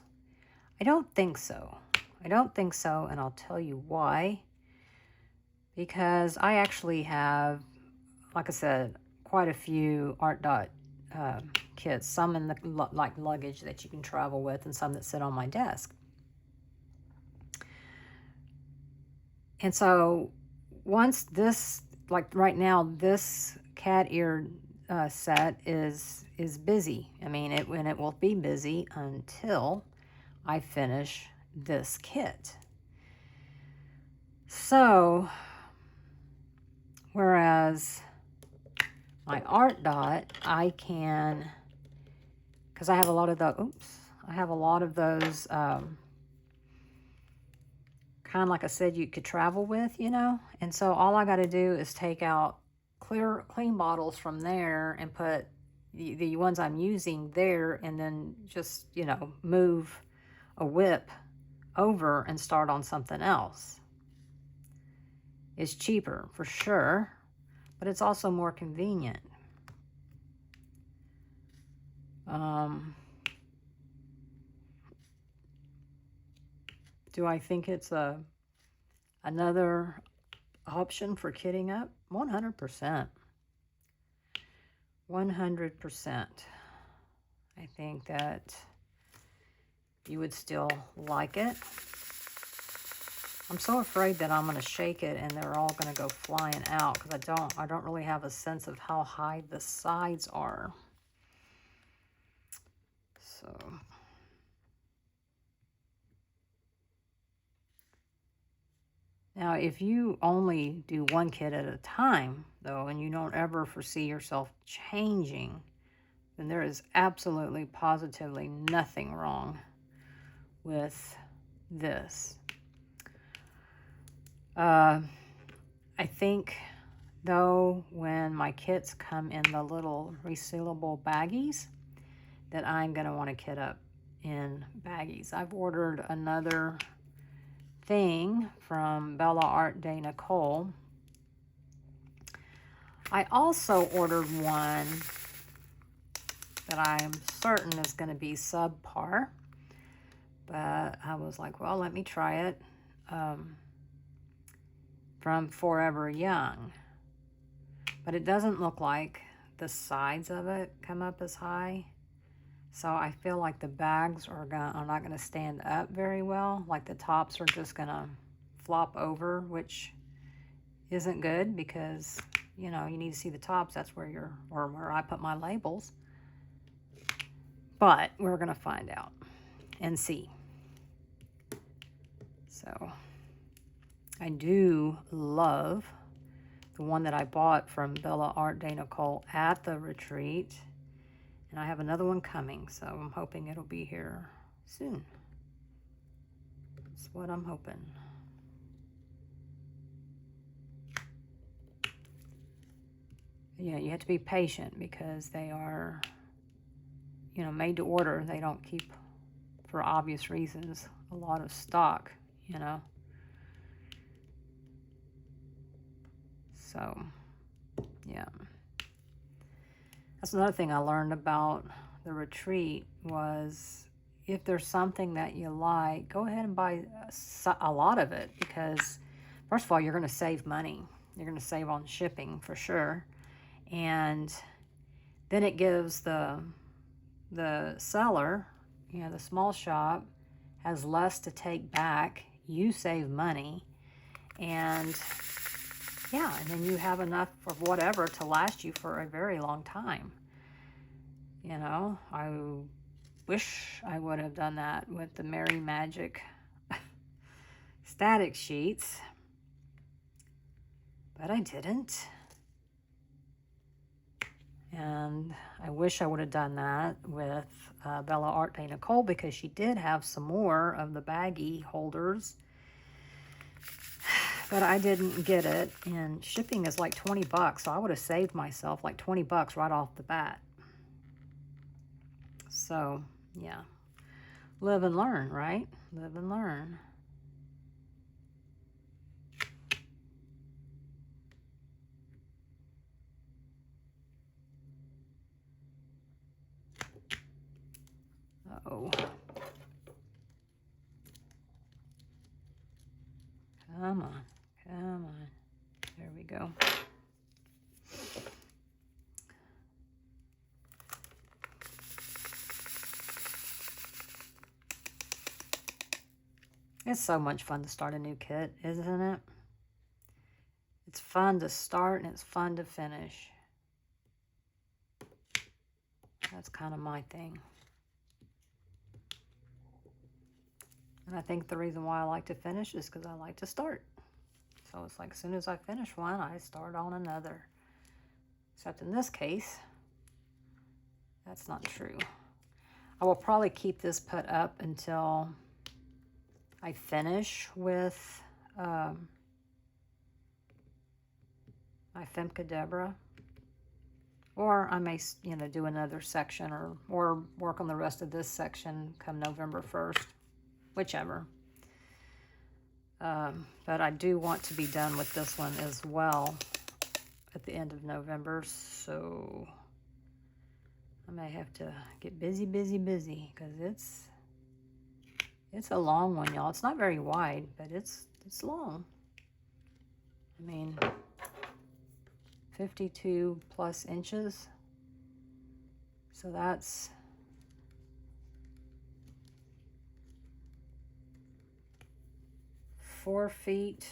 [SPEAKER 1] I don't think so. I don't think so, and I'll tell you why. Because I actually have, like I said, quite a few ArtDot kits. Some in the like luggage that you can travel with, and some that sit on my desk. And so once this, like right now, this Cateared set is busy. I mean, it will be busy until I finish this kit. So, whereas my ArtDot, I can, because I have a lot of the, I have a lot of those, kind of like I said, you could travel with, you know, and so all I got to do is take out clean bottles from there and put the ones I'm using there, and then just, you know, move a whip over and start on something else. It's cheaper for sure, but it's also more convenient. Do I think it's another option for kitting up? 100%. 100%. I think that you would still like it. I'm so afraid that I'm going to shake it and they're all going to go flying out because I don't really have a sense of how high the sides are. So now if you only do one kit at a time though, and you don't ever foresee yourself changing, then there is absolutely positively nothing wrong with this. I think though when my kits come in the little resealable baggies that I'm going to want to kit up in baggies. I've ordered another thing from Bella Art de Nicole. I also ordered one that I'm certain is going to be subpar, but I was like, well, let me try it. From Forever Young, but it doesn't look like the sides of it come up as high, so I feel like the bags are not going to stand up very well. Like the tops are just going to flop over, which isn't good because you know you need to see the tops. That's where where I put my labels. But we're going to find out and see. So I do love the one that I bought from Bella Art de Nicole at the retreat. And I have another one coming, so I'm hoping it'll be here soon. That's what I'm hoping. Yeah, you have to be patient because they are, you know, made to order. They don't keep, for obvious reasons, a lot of stock, you know. So, yeah. That's another thing I learned about the retreat was if there's something that you like, go ahead and buy a lot of it because, first of all, you're going to save money. You're going to save on shipping for sure. And then it gives the seller, you know, the small shop, has less to take back. You save money. And yeah, and then you have enough of whatever to last you for a very long time. You know, I wish I would have done that with the Merry Magic static sheets, but I didn't. And I wish I would have done that with Bella Art de Nicole because she did have some more of the baggie holders. But I didn't get it, and shipping is like 20 bucks, so I would have saved myself like 20 bucks right off the bat. So, yeah. Live and learn, right? Live and learn. Uh-oh. Come on. Come on. There we go. It's so much fun to start a new kit, isn't it? It's fun to start and it's fun to finish. That's kind of my thing. And I think the reason why I like to finish is because I like to start. So it's like as soon as I finish one, I start on another. Except in this case, that's not true. I will probably keep this put up until I finish with my Femke Deborah. Or I may, you know, do another section or work on the rest of this section come November 1st. Whichever. But I do want to be done with this one as well at the end of November. So I may have to get busy because it's a long one, y'all. It's not very wide, but it's long. I mean, 52 plus inches. So that's 4 feet.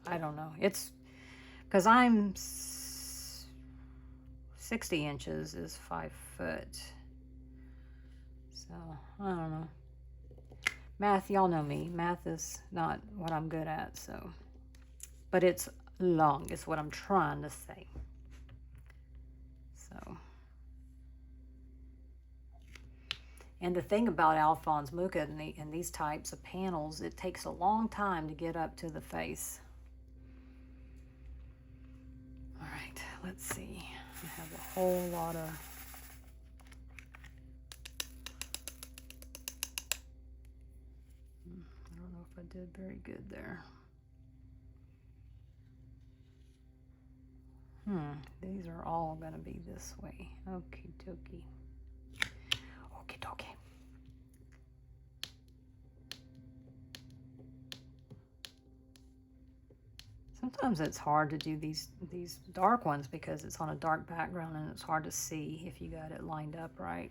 [SPEAKER 1] I don't know. It's because I'm 60 inches is 5 foot. So I don't know. Math, y'all know me. Math is not what I'm good at, so. But it's long is what I'm trying to say. So. And the thing about Alphonse Mucha and these types of panels, it takes a long time to get up to the face. All right, let's see. I have a whole lot of... I don't know if I did very good there. These are all gonna be this way. Okie dokie. Okie dokie. Sometimes it's hard to do these dark ones because it's on a dark background and it's hard to see if you got it lined up right.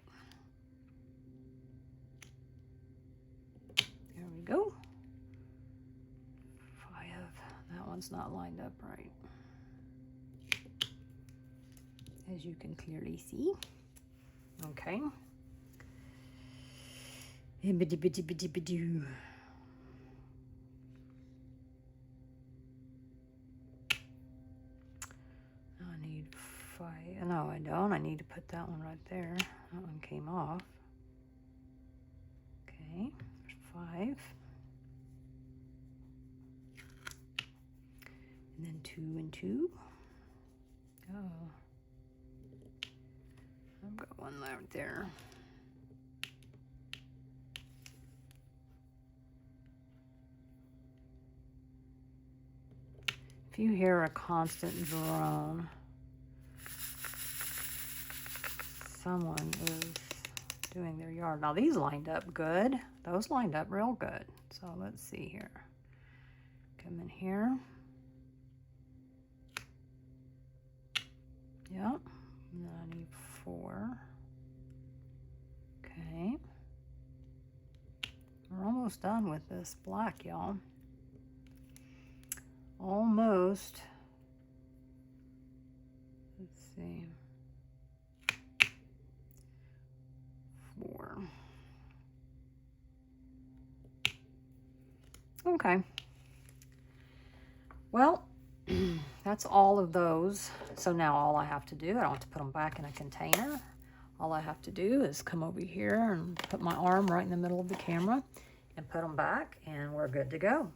[SPEAKER 1] There we go. 5. That one's not lined up right, as you can clearly see. Okay. I need 5. No, I don't. I need to put that one right there. That one came off. Okay, there's 5. And then 2 and 2. Oh. I've got one right there. If you hear a constant drone, someone is doing their yard. Now these lined up good. Those lined up real good. So let's see here. Come in here. Yep. And then I need 4. Okay. We're almost done with this black, y'all. Almost. Let's see. 4. Okay. Well, that's all of those. So now all I have to do, I don't have to put them back in a container. All I have to do is come over here and put my arm right in the middle of the camera and put them back, and we're good to go.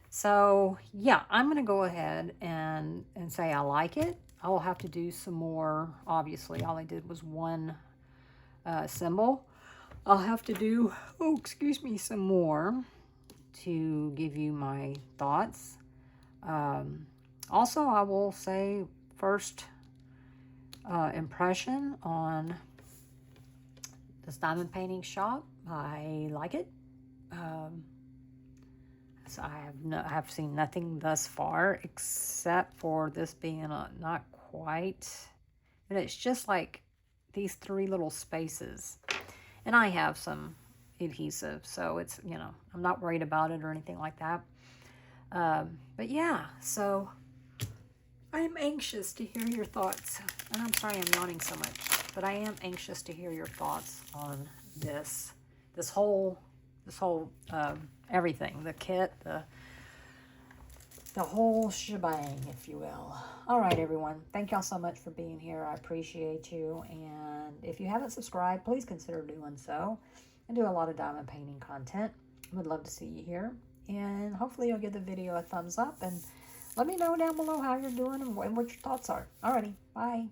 [SPEAKER 1] So yeah, I'm going to go ahead and say I like it. I will have to do some more. Obviously, all I did was one symbol. I'll have to do, oh, excuse me, some more to give you my thoughts. Also, I will say first impression on this Diamond Painting Shoppe. I like it. So I have seen nothing thus far except for this being not quite, and it's just like these 3 little spaces, and I have some adhesive, so it's, you know, I'm not worried about it or anything like that. But yeah, so I'm anxious to hear your thoughts, and I'm sorry I'm yawning so much, but I am anxious to hear your thoughts on this whole everything, the kit, the whole shebang, if you will. All right, everyone. Thank y'all so much for being here. I appreciate you. And if you haven't subscribed, please consider doing so. I do a lot of diamond painting content. I would love to see you here. And hopefully you'll give the video a thumbs up. And let me know down below how you're doing and what your thoughts are. Alrighty. Bye.